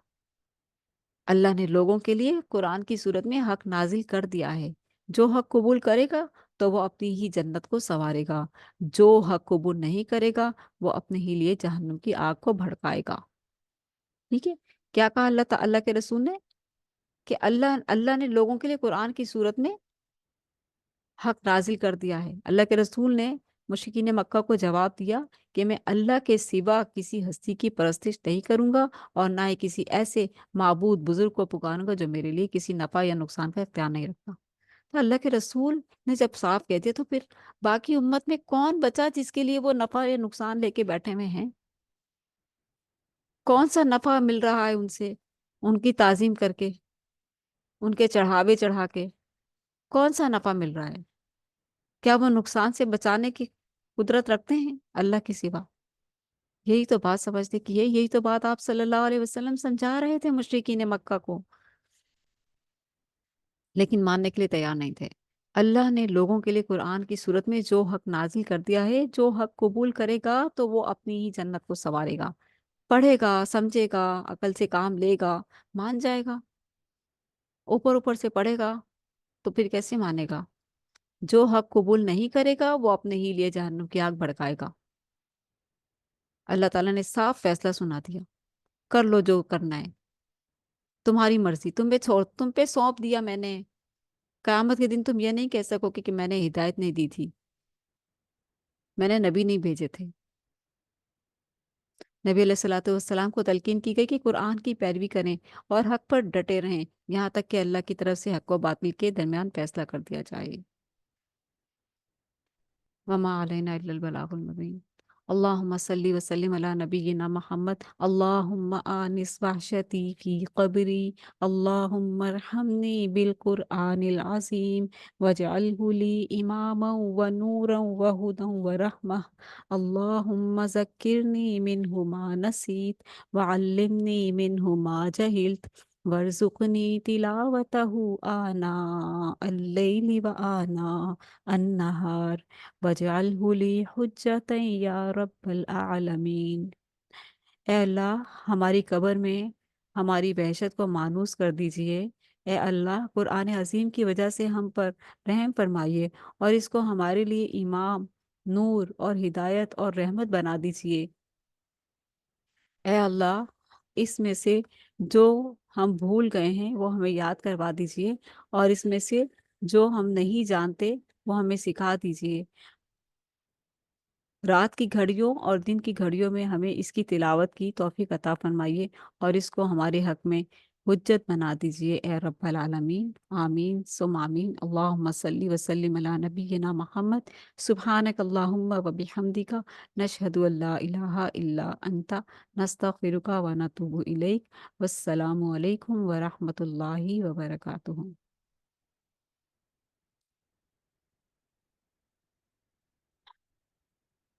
اللہ نے لوگوں کے لیے قرآن کی صورت میں حق نازل کر دیا ہے، جو حق قبول کرے گا تو وہ اپنی ہی جنت کو سنوارے گا، جو حق قبول نہیں کرے گا وہ اپنے ہی لیے جہنم کی آگ کو بھڑکائے گا۔ ٹھیک ہے، کیا کہا اللہ کے رسول نے؟ کہ اللہ نے لوگوں کے لیے قرآن کی صورت میں حق نازل کر دیا ہے۔ اللہ کے رسول نے مشرکین مکہ کو جواب دیا کہ میں اللہ کے سوا کسی ہستی کی پرستش نہیں کروں گا، اور نہ ہی کسی ایسے معبود بزرگ کو پکاروں گا جو میرے لیے کسی نفع یا نقصان کا اختیار نہیں رکھتا۔ تو اللہ کے رسول نے جب صاف کہہ دیا، تو پھر باقی امت میں کون بچا جس کے لیے وہ نفع یا نقصان لے کے بیٹھے ہوئے ہیں؟ کون سا نفع مل رہا ہے ان سے، ان کی تعظیم کر کے، ان کے چڑھاوے چڑھا کے؟ کون سا نفع مل رہا ہے؟ کیا وہ نقصان سے بچانے کی قدرت رکھتے ہیں اللہ کے سوا؟ یہی تو بات سمجھنے کی ہے، یہی تو بات آپ صلی اللہ علیہ وسلم سمجھا رہے تھے مشرکین مکہ کو، لیکن ماننے کے لیے تیار نہیں تھے۔ اللہ نے لوگوں کے لیے قرآن کی صورت میں جو حق نازل کر دیا ہے، جو حق قبول کرے گا تو وہ اپنی ہی جنت کو سنوارے گا، پڑھے گا، سمجھے گا، عقل سے کام لے گا، مان جائے گا۔ اوپر اوپر سے پڑھے گا تو پھر کیسے مانے گا؟ جو حق قبول نہیں کرے گا وہ اپنے ہی لیے جہنم کی آگ بھڑکائے گا۔ اللہ تعالیٰ نے صاف فیصلہ سنا دیا، کر لو جو کرنا ہے، تمہاری مرضی، تم پہ سونپ دیا میں نے۔ قیامت کے دن تم یہ نہیں کہہ سکو کہ میں نے ہدایت نہیں دی تھی، میں نے نبی نہیں بھیجے تھے۔ नबी अलैहिस्सलाम को तलकीन की गई कि कुरान की पैरवी करें और हक पर डटे रहें यहाँ तक कि अल्लाह की तरफ से हक व बातिल के दरमियान फैसला कर दिया जाए। वमा अलैना इल्लल बलागुल मुबीन। अल्लाहुम्मा सल्ली व सल्लिम अला नबिय्यिना मुहम्मद। अल्लाहुम्मा आनिस वहशती फी क़ब्री। अल्लाहुम्मा अरहमनी बिल क़ुरआनिल अज़ीम वजअलहु ली इमामन व नूरन व हुदन व रहमह। अल्लाहुम्मा ज़क्किरनी मिन्हु मा नसीत व अल्लिमनी मिन्हु मा जहिल्त वर्ज़ुक़नी तिलावतहु आना अल-लैलि व आना अन्नहार वजअलहु ली हुज्जतन या रब्बल आलमीन। ए अल्लाह, हमारी कब्र में हमारी वहशत को मानूस कर दीजिए। ए अल्लाह, कुरान अजीम की वजह से हम पर रहम फरमाइए और इसको हमारे लिए इमाम, नूर और हिदायत और रहमत बना दीजिए। ए अल्लाह, इसमें से जो हम भूल गए हैं वो हमें याद करवा दीजिए और इसमें से जो हम नहीं जानते वो हमें सिखा दीजिए। रात की घड़ियों और दिन की घड़ियों में हमें इसकी तिलावत की तौफीक अता फरमाइए और इसको हमारे हक में हुज्जत बना दीजिए ए रब्बल आलमीन। आमीन सुम आमीन। अल्लाहुम्मा सल्ली व सल्लिम अला नबिय्यिना मुहम्मद। सुब्हानक अल्लाहुम्मा व बिहम्दिका नशहदु अल्ला इलाहा इल्ला अंता नस्तगफिरुका व नतूबु इलैक। वस्सलामु अलैकुम व रहमतुल्लाहि व बरकातुहू।